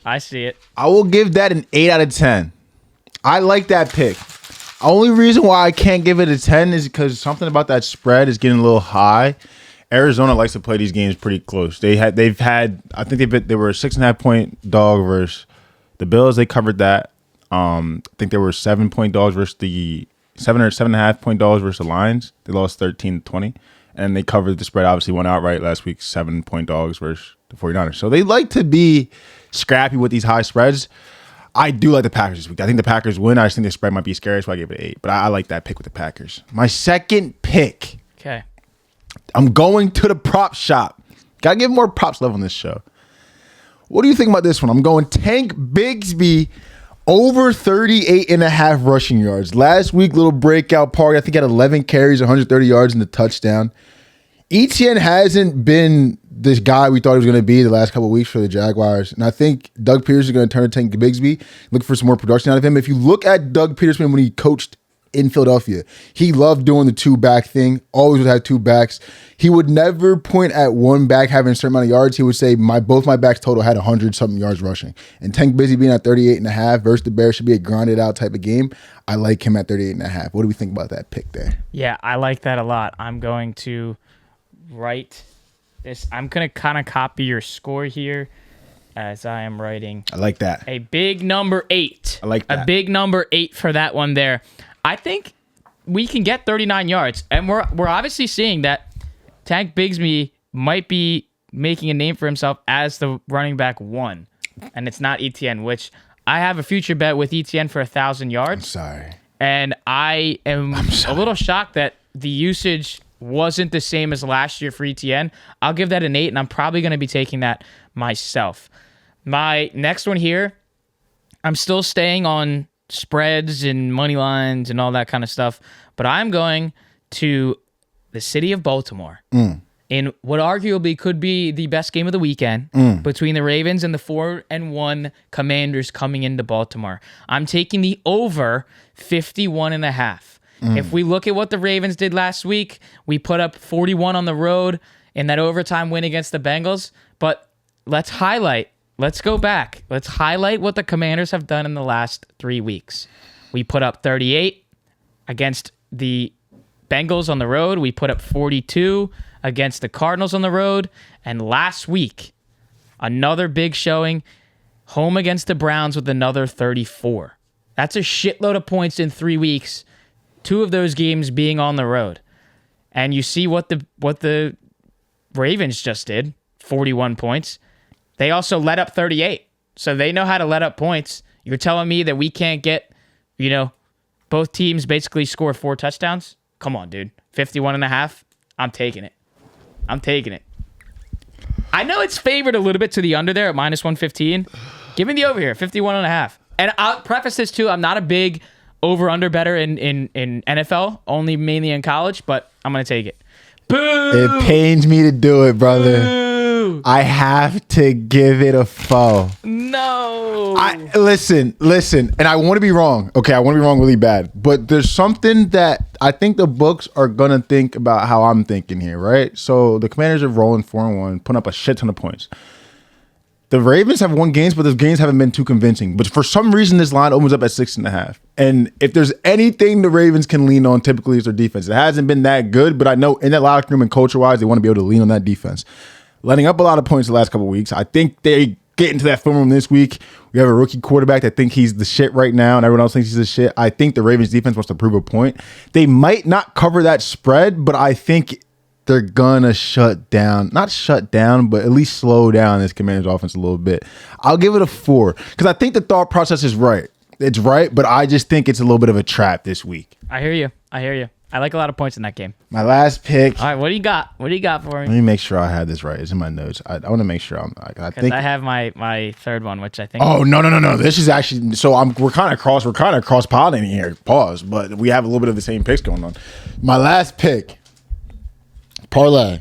I see it. I will give that an 8 out of 10. I like that pick. Only reason why I can't give it a 10 is because something about that spread is getting a little high. Arizona likes to play these games pretty close. They were a 6.5 point dog versus the Bills. They covered that. I think they were 7-point dogs versus the 7.5 point dogs versus the Lions. They lost 13-20. And they covered the spread, obviously went outright last week, 7-point dogs versus the 49ers. So they like to be scrappy with these high spreads. I do like the Packers this week. I think the Packers win. I just think the spread might be scary, so I gave it an 8. But I like that pick with the Packers. My second pick. Okay. I'm going to the prop shop. Got to give more props love on this show. What do you think about this one? I'm going Tank Bigsby over 38.5 rushing yards. Last week, little breakout party. I think he had 11 carries, 130 yards, and the touchdown. ETN hasn't been this guy we thought he was going to be the last couple of weeks for the Jaguars. And I think Doug Peterson is going to turn to Tank Bigsby, look for some more production out of him. If you look at Doug Peterson when he coached in Philadelphia, he loved doing the 2-back thing, always would have 2 backs. He would never point at one back having a certain amount of yards. He would say both my backs total had 100-something yards rushing. And Tank Bigsby being at 38.5 versus the Bears should be a grounded out type of game. I like him at 38.5. What do we think about that pick there? Yeah, I like that a lot. I'm going to write this. I'm going to kind of copy your score here as I am writing. I like that. A big number 8. I like that. A big number 8 for that one there. I think we can get 39 yards. And we're obviously seeing that Tank Bigsby might be making a name for himself as the running back 1. And it's not ETN, which I have a future bet with ETN for 1,000 yards. I'm sorry. And I am a little shocked that the usage wasn't the same as last year for ETN. I'll give that an 8, and I'm probably going to be taking that myself. My next one here, I'm still staying on spreads and money lines and all that kind of stuff, but I'm going to the city of Baltimore in what arguably could be the best game of the weekend between the Ravens and the 4-1 Commanders coming into Baltimore. I'm taking the over 51.5. If we look at what the Ravens did last week, we put up 41 on the road in that overtime win against the Bengals, but let's go back. Let's highlight what the Commanders have done in the last 3 weeks. We put up 38 against the Bengals on the road. We put up 42 against the Cardinals on the road. And last week, another big showing, home against the Browns with another 34. That's a shitload of points in 3 weeks, 2 of those games being on the road. And you see what the Ravens just did, 41 points. They also let up 38, so they know how to let up points. You're telling me that we can't get, both teams basically score 4 touchdowns? Come on, dude. 51.5? I'm taking it. I know it's favored a little bit to the under there at minus 115. Give me the over here, 51.5. And I'll preface this too. I'm not a big over-under better in NFL, only mainly in college, but I'm going to take it. Boo! It pains me to do it, brother. Boo! I have to give it a foe. No. Listen, and I want to be wrong. Okay, I want to be wrong really bad. But there's something that I think the books are going to think about how I'm thinking here, right? So the Commanders are rolling 4-1, putting up a shit ton of points. The Ravens have won games, but those games haven't been too convincing. But for some reason, this line opens up at 6.5. And if there's anything the Ravens can lean on, typically it's their defense. It hasn't been that good, but I know in that locker room and culture-wise, they want to be able to lean on that defense. Letting up a lot of points the last couple of weeks. I think they get into that film room this week. We have a rookie quarterback that think he's the shit right now, and everyone else thinks he's the shit. I think the Ravens defense wants to prove a point. They might not cover that spread, but I think they're gonna not shut down, but at least slow down this Commanders offense a little bit. I'll give it a 4 because I think the thought process is right. It's right, but I just think it's a little bit of a trap this week. I hear you. I like a lot of points in that game. My last pick. All right, what do you got? What do you got for Let me? me make sure I had this right. It's in my notes. I want to make sure I Because I have my third one, which I think. Oh no! This is actually so. We're kind of cross pollinating here. Pause, but we have a little bit of the same picks going on. My last pick, parlay.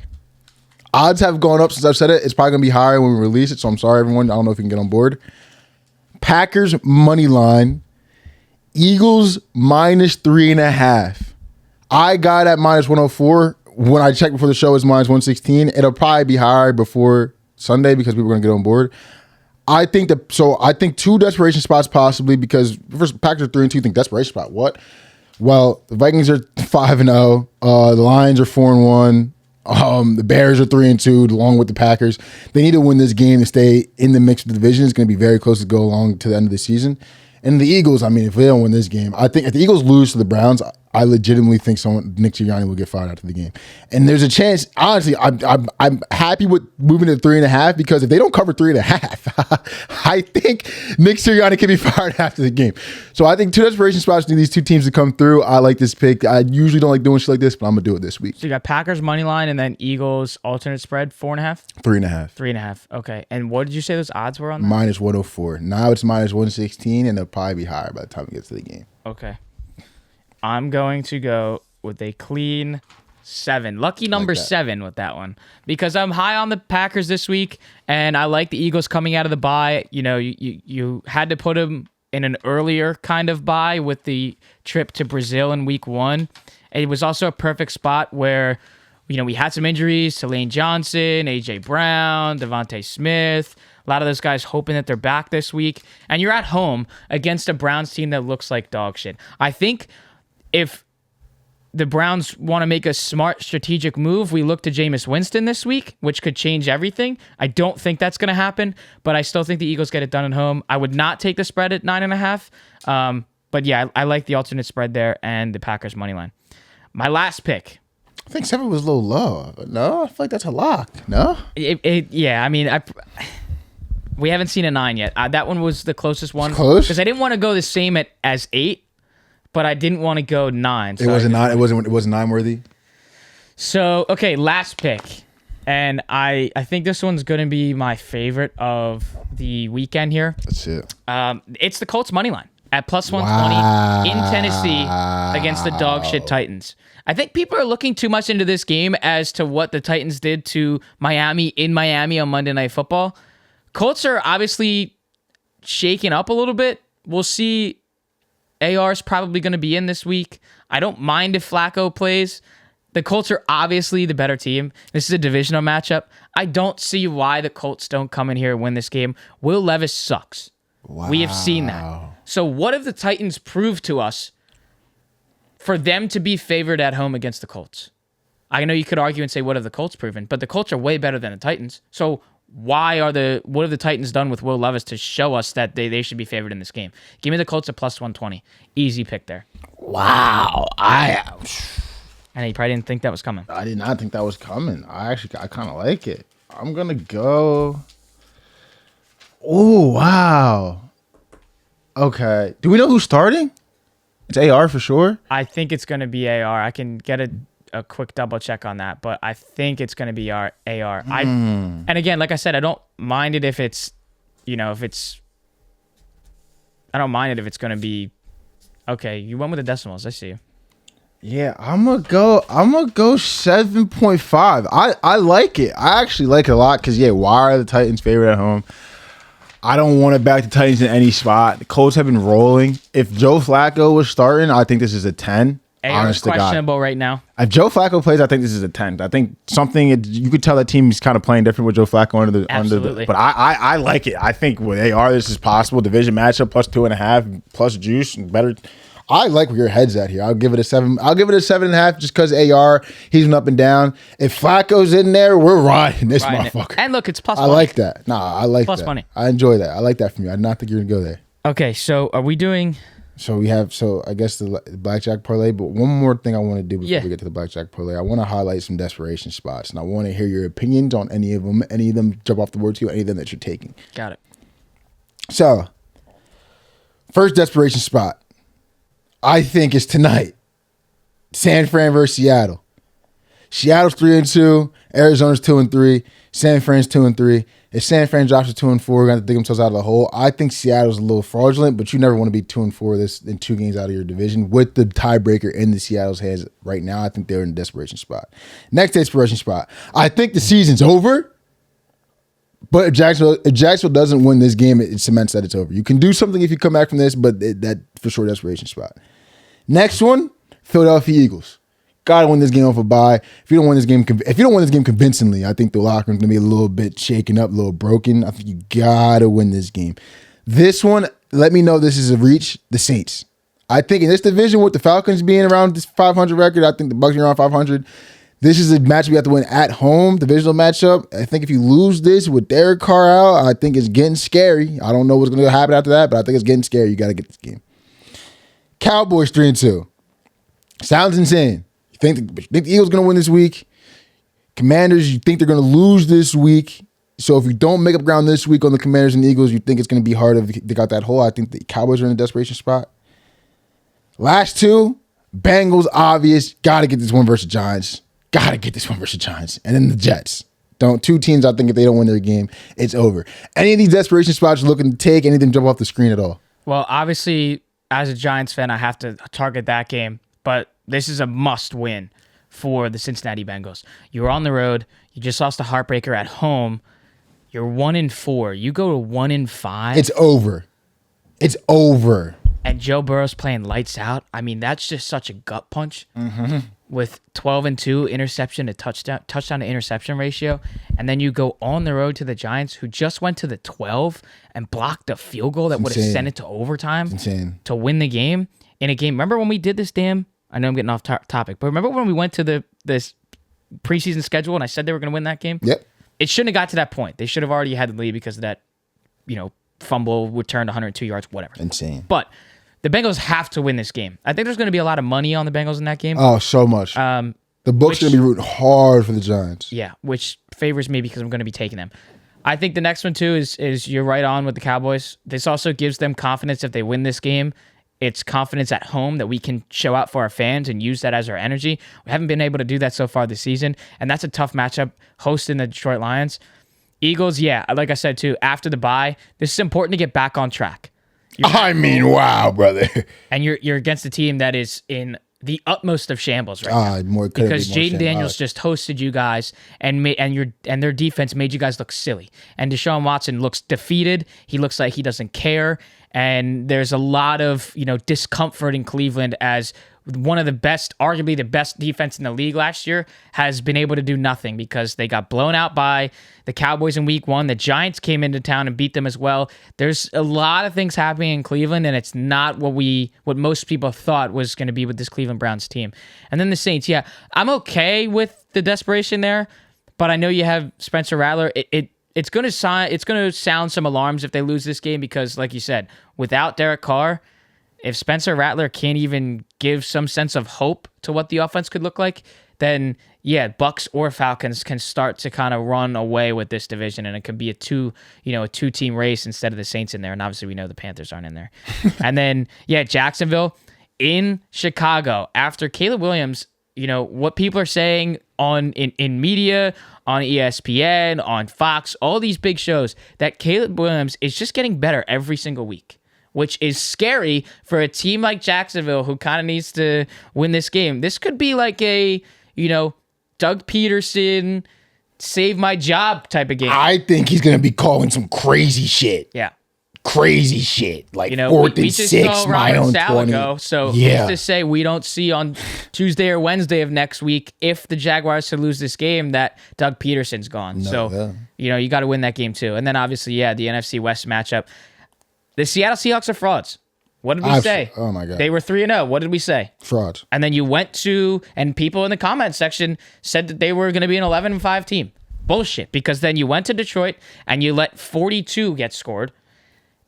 Odds have gone up since I've said it. It's probably gonna be higher when we release it. So I'm sorry, everyone. I don't know if you can get on board. Packers money line, Eagles -3.5. I got at -104. When I checked before the show, it's -116. It'll probably be higher before Sunday because we were going to get on board. I think two desperation spots possibly because first Packers are 3-2. Think desperation spot. What? Well, the Vikings are 5-0. The Lions are 4-1. The Bears are 3-2 along with the Packers. They need to win this game to stay in the mix of the division. It's going to be very close to go along to the end of the season. And the Eagles, I mean, if they don't win this game, I think if the Eagles lose to the Browns, I legitimately think Nick Sirianni will get fired after the game. And there's a chance, honestly, I'm happy with moving to 3.5 because if they don't cover 3.5, I think Nick Sirianni can be fired after the game. So I think two desperation spots need these two teams to come through. I like this pick. I usually don't like doing shit like this, but I'm going to do it this week. So you got Packers money line and then Eagles alternate spread 4.5? 3.5. 3.5. Okay. And what did you say those odds were on that? -104. Now it's -116, and they'll probably be higher by the time we get to the game. Okay. I'm going to go with a clean 7. Lucky number 7 with that one. Because I'm high on the Packers this week, and I like the Eagles coming out of the bye. You know, you had to put them in an earlier kind of bye with the trip to Brazil in week 1. It was also a perfect spot where, you know, we had some injuries to Lane Johnson, A.J. Brown, Devontae Smith. A lot of those guys hoping that they're back this week. And you're at home against a Browns team that looks like dog shit. I think if the Browns want to make a smart strategic move, we look to Jameis Winston this week, which could change everything. I don't think that's going to happen, but I still think the Eagles get it done at home. I would not take the spread at 9.5. But yeah, I like the alternate spread there and the Packers money line. My last pick. I think 7 was a little low. No, I feel like that's a lock. No? Yeah, I mean, we haven't seen a 9 yet. That one was the closest one. Close? Because I didn't want to go the same as 8. But I didn't want to go 9. So it wasn't 9. It wasn't 9 worthy. So okay, last pick, and I think this one's going to be my favorite of the weekend here. That's it. It's the Colts money line at +120 in Tennessee against the dog shit Titans. I think people are looking too much into this game as to what the Titans did to Miami in Miami on Monday Night Football. Colts are obviously shaking up a little bit. We'll see. AR's probably going to be in this week. I don't mind if Flacco plays. The Colts are obviously the better team. This is a divisional matchup. I don't see why the Colts don't come in here and win this game. Will Levis sucks. Wow. We have seen that. So what have the Titans proved to us for them to be favored at home against the Colts? I know you could argue and say, what have the Colts proven? But the Colts are way better than the Titans. So what have the Titans done with Will Levis to show us that they should be favored in this game? Give me the Colts at +120. Easy pick there. Wow. And you probably didn't think that was coming. I did not think that was coming. I kind of like it. I'm going to go. Oh, wow. Okay. Do we know who's starting? It's AR for sure. I think it's going to be AR. I can get a quick double check on that, but I think it's going to be AR. And again, like I said, I don't mind it if it's, I don't mind it if it's going to be, okay, you went with the decimals. I see you. Yeah, I'm gonna go 7.5. I like it. I actually like it a lot because why are the Titans favorite at home? I don't want to back the Titans in any spot. The Colts have been rolling. If Joe Flacco was starting, I think this is a 10. AR is questionable right now. If Joe Flacco plays, I think this is a 10. I think you could tell that team is kind of playing different with Joe Flacco under the. But I like it. I think with AR, this is possible. Division matchup +2.5 plus juice and better. I like where your head's at here. I'll give it a 7. I'll give it a 7.5 just because AR, he's been up and down. If Flacco's in there, we're riding this motherfucker. And look, it's +1. I like that. I like plus that. Money. I enjoy that. I like that from you. I did not think you were going to go there. Okay, so are we doing... So I guess the blackjack parlay, but one more thing I want to do before we get to the blackjack parlay. I want to highlight some desperation spots, and I want to hear your opinions on any of them jump off the board to you, any of them that you're taking. Got it. So, first desperation spot, I think is tonight. San Fran versus Seattle. Seattle's 3-2. Arizona's 2-3. San Fran's 2-3. If San Fran drops to 2-4, we're gonna have to dig themselves out of the hole. I think Seattle's a little fraudulent, but you never want to be 2-4 this in 2 games out of your division. With the tiebreaker in the Seattle's hands right now, I think they're in a desperation spot. Next desperation spot. I think the season's over. But if Jacksonville doesn't win this game, it cements that it's over. You can do something if you come back from this, but that for sure desperation spot. Next one, Philadelphia Eagles. Gotta win this game off a bye. If you don't win this game convincingly, I think the locker room's gonna be a little bit shaken up, a little broken. I think you gotta win this game. This one, let me know this is a reach. The Saints. I think in this division with the Falcons being around this 500 record, I think the Bucs are around 500. This is a match we have to win at home, divisional matchup. I think if you lose this with Derek Carr out, I think it's getting scary. I don't know what's going to happen after that, but I think it's getting scary. You got to get this game. Cowboys 3-2. Sounds insane. You think the Eagles going to win this week? Commanders, you think they're going to lose this week. So if you don't make up ground this week on the Commanders and Eagles, you think it's going to be harder to dig out that hole. I think the Cowboys are in a desperation spot. Last two, Bengals, obvious. Got to get this one versus Giants. Got to get this one versus Giants. And then the Jets. Two teams, I think if they don't win their game, it's over. Any of these desperation spots you're looking to take, anything jump off the screen at all? Well, obviously, as a Giants fan, I have to target that game. But this is a must win for the Cincinnati Bengals. You're on the road. You just lost a heartbreaker at home. You're 1-4. You go to 1-5. It's over. It's over. And Joe Burrow's playing lights out. I mean, that's just such a gut punch. Mm-hmm. With 12-2 interception to touchdown to interception ratio, and then you go on the road to the Giants, who just went to the 12 and blocked a field goal that would have sent it to overtime to win the game in a game. Remember when we did this? I know I'm getting off topic, but remember when we went to this preseason schedule and I said they were going to win that game? Yep. It shouldn't have got to that point. They should have already had the lead because of that, fumble returned 102 yards, whatever. Insane. But the Bengals have to win this game. I think there's going to be a lot of money on the Bengals in that game. Oh, so much. The book's going to be rooting hard for the Giants. Yeah, which favors me because I'm going to be taking them. I think the next one, too, is you're right on with the Cowboys. This also gives them confidence if they win this game. It's confidence at home that we can show out for our fans and use that as our energy. We haven't been able to do that so far this season, and that's a tough matchup hosting the Detroit Lions. Eagles, yeah, like I said, too, after the bye, this is important to get back on track. Wow, brother. And you're against a team that is in the utmost of shambles right now. Because Jaden Daniels just hosted you guys and their defense made you guys look silly. And Deshaun Watson looks defeated. He looks like he doesn't care. And there's a lot of discomfort in Cleveland as one of the best, arguably the best defense in the league last year, has been able to do nothing because they got blown out by the Cowboys in week 1. The Giants came into town and beat them as well. There's a lot of things happening in Cleveland, and it's not what most people thought was going to be with this Cleveland Browns team. And then the Saints, yeah, I'm okay with the desperation there, but I know you have Spencer Rattler. It's going to sound some alarms if they lose this game because, like you said, without Derek Carr, if Spencer Rattler can't even give some sense of hope to what the offense could look like, then yeah, Bucks or Falcons can start to kind of run away with this division, and it could be a two-team race instead of the Saints in there. And obviously, we know the Panthers aren't in there. And then yeah, Jacksonville in Chicago after Caleb Williams. What people are saying in media, on ESPN, on Fox, all these big shows, that Caleb Williams is just getting better every single week, which is scary for a team like Jacksonville who kind of needs to win this game. This could be like a, Doug Peterson, save my job type of game. I think he's going to be calling some crazy shit. Yeah. Crazy shit. Like 4th and 6, my own 20. So who's to say we don't see on Tuesday or Wednesday of next week, if the Jaguars to lose this game, that Doug Peterson's gone. You got to win that game too. And then obviously, yeah, the NFC West matchup. The Seattle Seahawks are frauds. What did we say? Oh, my God. They were 3-0. What did we say? Frauds. And then you went to, and people in the comment section said that they were going to be an 11-5 team. Bullshit. Because then you went to Detroit, and you let 42 get scored.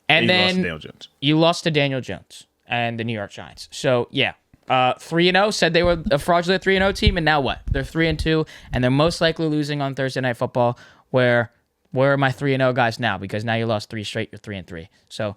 And then you lost to Daniel Jones and the New York Giants. So, yeah. 3-0, said they were a fraudulent 3-0 team, and now what? They're 3-2, and they're most likely losing on Thursday Night Football, where are my 3-0 guys now? Because now you lost 3 straight, you're 3-3. So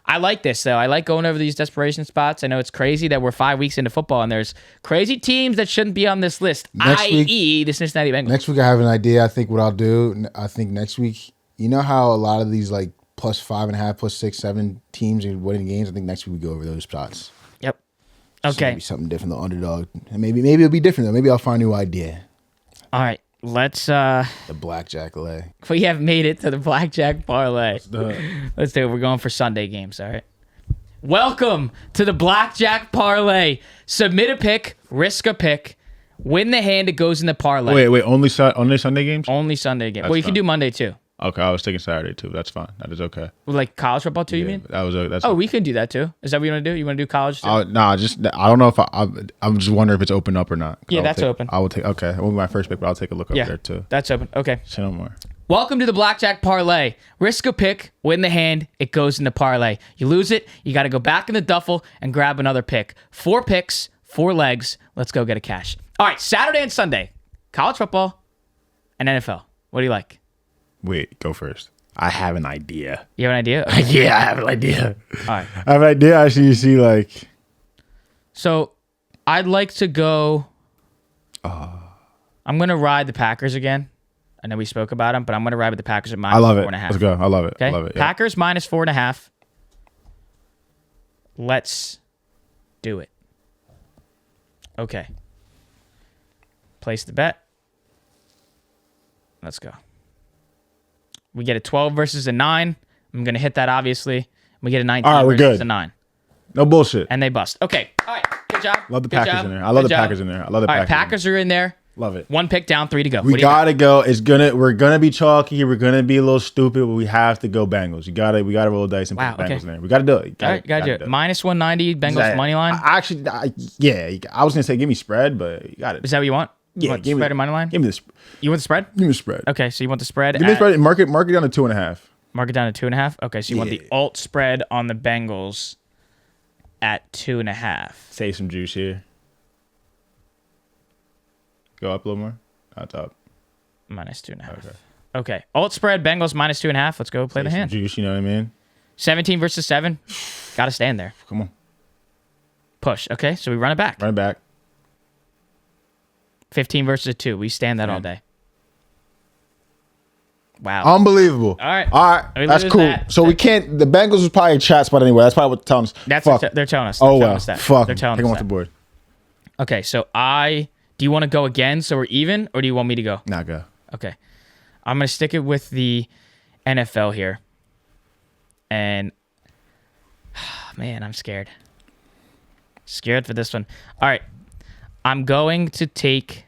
I like this, though. I like going over these desperation spots. I know it's crazy that we're 5 weeks into football and there's crazy teams that shouldn't be on this list, i.e. the Cincinnati Bengals. Next week I have an idea. I think what I'll do, I think next week, you know how a lot of these like plus 5.5, plus 6, 7 teams are winning games? I think next week we go over those spots. Yep. So Okay. maybe something different, the underdog. And maybe it'll be different, though. Maybe I'll find a new idea. All right. Let's The blackjack lay. we have made it to the blackjack parlay. Let's do it. Let's do it. We're going for Sunday games, all right? Welcome to the blackjack parlay. Submit a pick, risk a pick, win the hand, it goes in the parlay. Wait. Only Sunday games? Only Sunday game. That's Well, you can fine. do Monday too. Okay, I was thinking Saturday too. That's fine. That is okay. Like college football too, you mean? That's. Oh, we can do that too. Is that what you want to do? You want to do college too? I don't know if I'm just wondering if it's open up or not. Yeah, that's open. I will take. Okay, it won't be my first pick, but I'll take a look up Yeah, there too. that's open. Okay. Say no more. Welcome to the blackjack parlay. Risk a pick, win the hand, it goes in the parlay. You lose it, you got to go back in the duffel and grab another pick. 4 picks, 4 legs. Let's go get a cash. All right, Saturday and Sunday, college football and NFL. What do you like? Wait, go first. I have an idea. You have an idea? Yeah, I have an idea. All right. I have an idea. Actually, you see, like, So I'd like to go. I'm going to ride the Packers again. I know we spoke about them, but I'm going to ride with the Packers at minus I love it. 4.5. Let's go. I love it. Okay. I love it. Yeah. Packers minus 4.5. Let's do it. Okay. Place the bet. Let's go. We get a 12 versus a 9. I'm going to hit that, obviously. We get a 19 All right, we're versus good. a 9. No bullshit. And they bust. Okay. All right. Good job. Love the Good Packers job. in there. I love Good the job. Packers in there. I love the All right. Packers. Packers are in there. Love it. 1 pick down, 3 to go. We What do you got? gotta go. We're gonna be chalky. We're gonna be a little stupid, but we have to go Bengals. We gotta roll the dice and Wow, put the Bengals okay. in there. We gotta do it. All right. Got to do it. Minus 190, Bengals money line. I was gonna say give me spread, but you got it. Is that what you want? You Yeah, want give me spread or money line? Give me this. You want the spread? Give me the spread. Okay, so you want the spread. Give me the at- spread. Mark it down to 2.5. Mark it down to 2.5. Okay, so you want the Yeah. alt spread on the Bengals at 2.5. Save some juice here. Go up a little more. That's up. Minus 2.5. Okay. Okay, alt spread Bengals minus 2.5. Let's go play Save the some hand. juice. You know what I mean? 17 versus 7. Got to stand there. Come on, Push. Okay, so we run it back. run it back. 15 versus a 2. We stand that all day. Wow. Unbelievable. All right. All right. We That's lose cool. that. So we can't. The Bengals was probably a chat spot anyway. That's probably what they're telling us. That's Fuck. what they're telling us. They're Oh telling well. us that. Fuck. They're telling Take us them off that. the board. Okay, so do you want to go again so we're even, or do you want me to go? Nah, go. Okay. I'm going to stick it with the NFL here. And, man, I'm scared. Scared for this one. All right. I'm going to take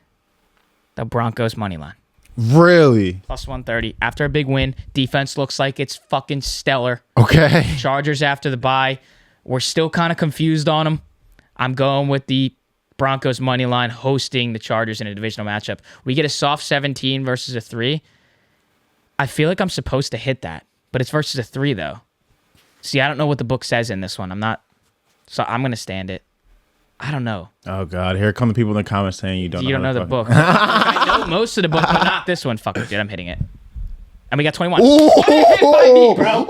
the Broncos money line. Really? Plus 130. After a big win, defense looks like it's fucking stellar. Okay. Chargers after the bye. We're still kind of confused on them. I'm going with the Broncos money line hosting the Chargers in a divisional matchup. We get a soft 17 versus a 3. I feel like I'm supposed to hit that, but it's versus a 3 though. See, I don't know what the book says in this one. So I'm going to stand it. I don't know. Oh God, here come the people in the comments saying you don't You don't know the fucking- book. I know most of the book, but not this one. Fuck it, dude. I'm hitting it. And we got 21. Ooh. What a hit by me, bro.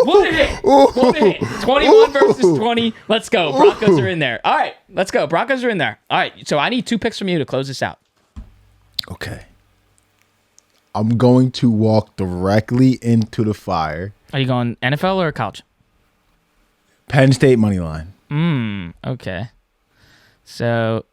What a hit. What a hit. 21 versus 20. Let's go. Broncos are in there. All right. Let's go. Broncos are in there. All right. So I need 2 picks from you to close this out. Okay. I'm going to walk directly into the fire. Are you going NFL or college? Penn State money line. Okay. So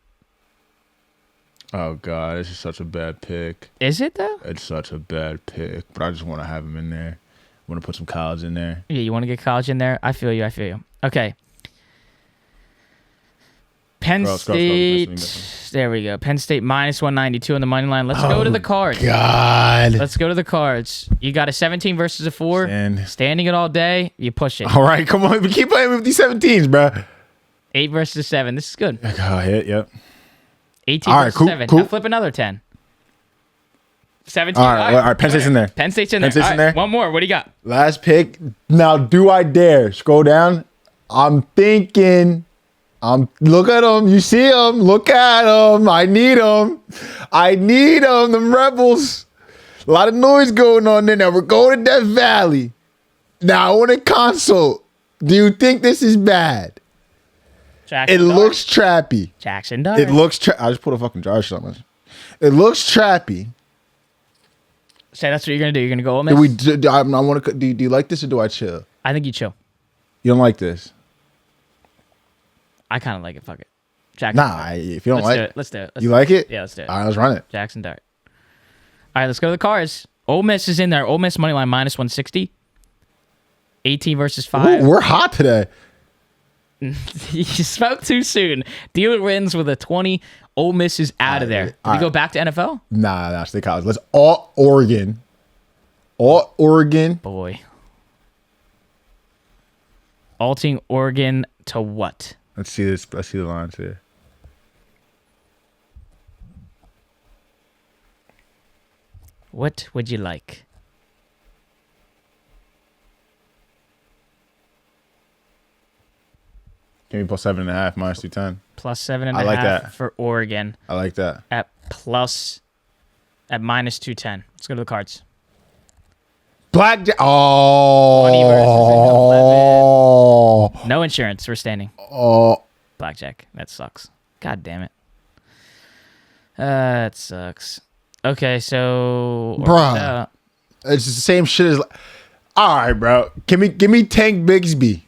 Oh God, this is such a bad pick. is it though? It's such a bad pick, but I just want to have him in there. I want to put some college in there. Yeah, you want to get college in there? I feel you. Okay. Penn Scroll, State. this There we go. Penn State minus 192 on the money line. Let's go to the cards. God. Let's go to the cards. You got a 17 versus a 4. And Standing it all day. You push it. all right, come on, we keep playing with these 17s, bro. 8 versus 7. This is good. Oh, hit, yep. 18 All right, versus cool, 7. cool. Now flip another 10. 17. All right, Penn State's in there. Penn State's in Penn there. State's All in right, there. one more. What do you got? Last pick. Now, do I dare? Scroll down. I'm thinking. Look at them. You see them. Look at them. I need them. Them Rebels. A lot of noise going on there. Now we're going to Death Valley. Now I want a consult. Do you think this is bad? Jackson It Dart. looks trappy. Jackson Dart. It looks. I just put a fucking jar shot on this. It looks trappy. Say that's what you're gonna do. You're gonna go Ole Miss. I want to. Do you like this or do I chill? I think you chill. You don't like this? I kind of like it. Fuck it. Jackson. Nah. If you don't Let's like do it. Let's do it. you like it? Yeah, let's do it. All right, let's run it. Jackson Dart. All right, let's go to the cars. Ole Miss is in there. Ole Miss money line minus 160. 18 versus 5. Ooh, we're hot today. You spoke too soon. Dealer wins with a 20. Ole Miss is out of there. Did we go back to NFL? Nah, stay college. Let's all Oregon. All Oregon. Boy. Alting Oregon to what? Let's see this. Let's see the lines here. What would you like? Give me plus 7.5 minus 210. Plus 7.5 I like that. for Oregon I like that. at minus 210. Let's go to the cards. Blackjack. 20 Oh. versus 11. No insurance. We're standing. Oh. Blackjack. That sucks. God damn it. That sucks. Okay, so Bruh. It's the same shit as. All right, bro. Give me Tank Bigsby.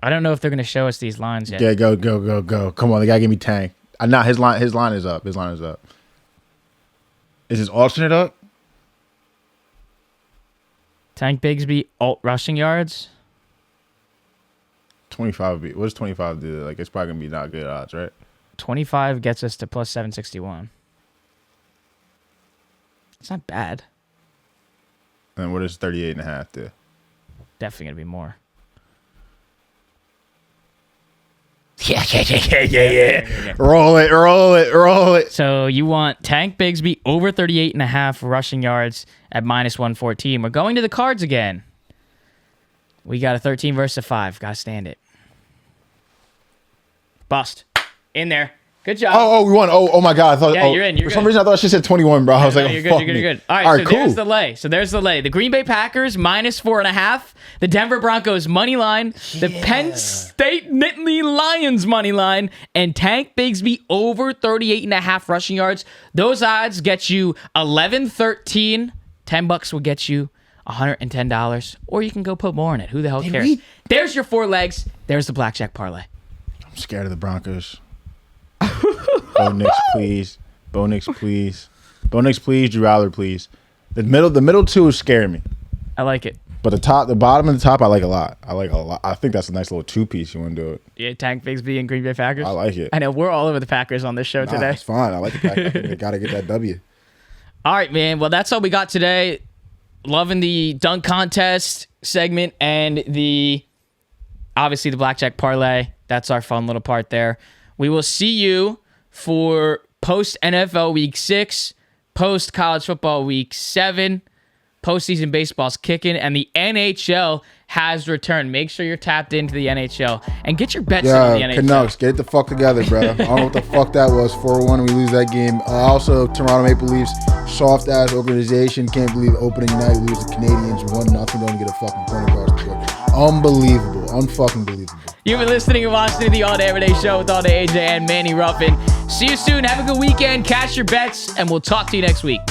I don't know if they're gonna show us these lines yet. Yeah, go. Come on, they gotta give me Tank. Not his line. His line is up. His line is up. Is his alternate up? Tank Bigsby alt rushing yards. 25 would be. What does 25 do? Like it's probably gonna be not good odds, right? 25 gets us to plus 761. It's not bad. And what does 38.5 do? Definitely gonna be more. Yeah. Roll it. So you want Tank Bigsby over 38.5 rushing yards at minus 114. We're going to the cards again. We got a 13 versus a 5. Gotta stand it. Bust. In there. Good job. Oh, we won. Oh my God. I thought. Yeah, you're in. You're for some good. reason, I thought she said 21, bro. I was like, you're oh, good. fuck You're me. good. All right, so cool. there's the lay. The Green Bay Packers minus 4.5. The Denver Broncos money line. The Penn State Nittany Lions money line. And Tank Bigsby over 38.5 rushing yards. Those odds get you 11-13. $10 will get you $110. Or you can go put more in it. Who the hell cares? There's your 4 legs. There's the blackjack parlay. I'm scared of the Broncos. Bo Nix, please. Bo Nix, please. Drew Aller, please. The middle two is scaring me. I like it. But the bottom and the top, I like a lot. I think that's a nice little 2-piece. You want to do it? Yeah, Tank Bigsby and Green Bay Packers. I like it. I know we're all over the Packers on this show today. It's fine. I like the Packers. I think they gotta get that W. All right, man. Well, that's all we got today. Loving the dunk contest segment and obviously the blackjack parlay. That's our fun little part there. We will see you for post NFL Week 6, post college football Week 7. Postseason baseball's kicking, and the NHL has returned. Make sure you're tapped into the NHL and get your bets in on the NHL. Canucks, get it the fuck together, bro. I don't know what the fuck that was. 4-1, and we lose that game. Also, Toronto Maple Leafs, soft ass organization. Can't believe opening night we lose the Canadians 1-0. Don't get a fucking point across the board. Unbelievable, unfucking believable. You've been listening and watching the All Day Everyday Show with All Day AJ and Manny Ruffin. See you soon. Have a good weekend. Cash your bets, and we'll talk to you next week.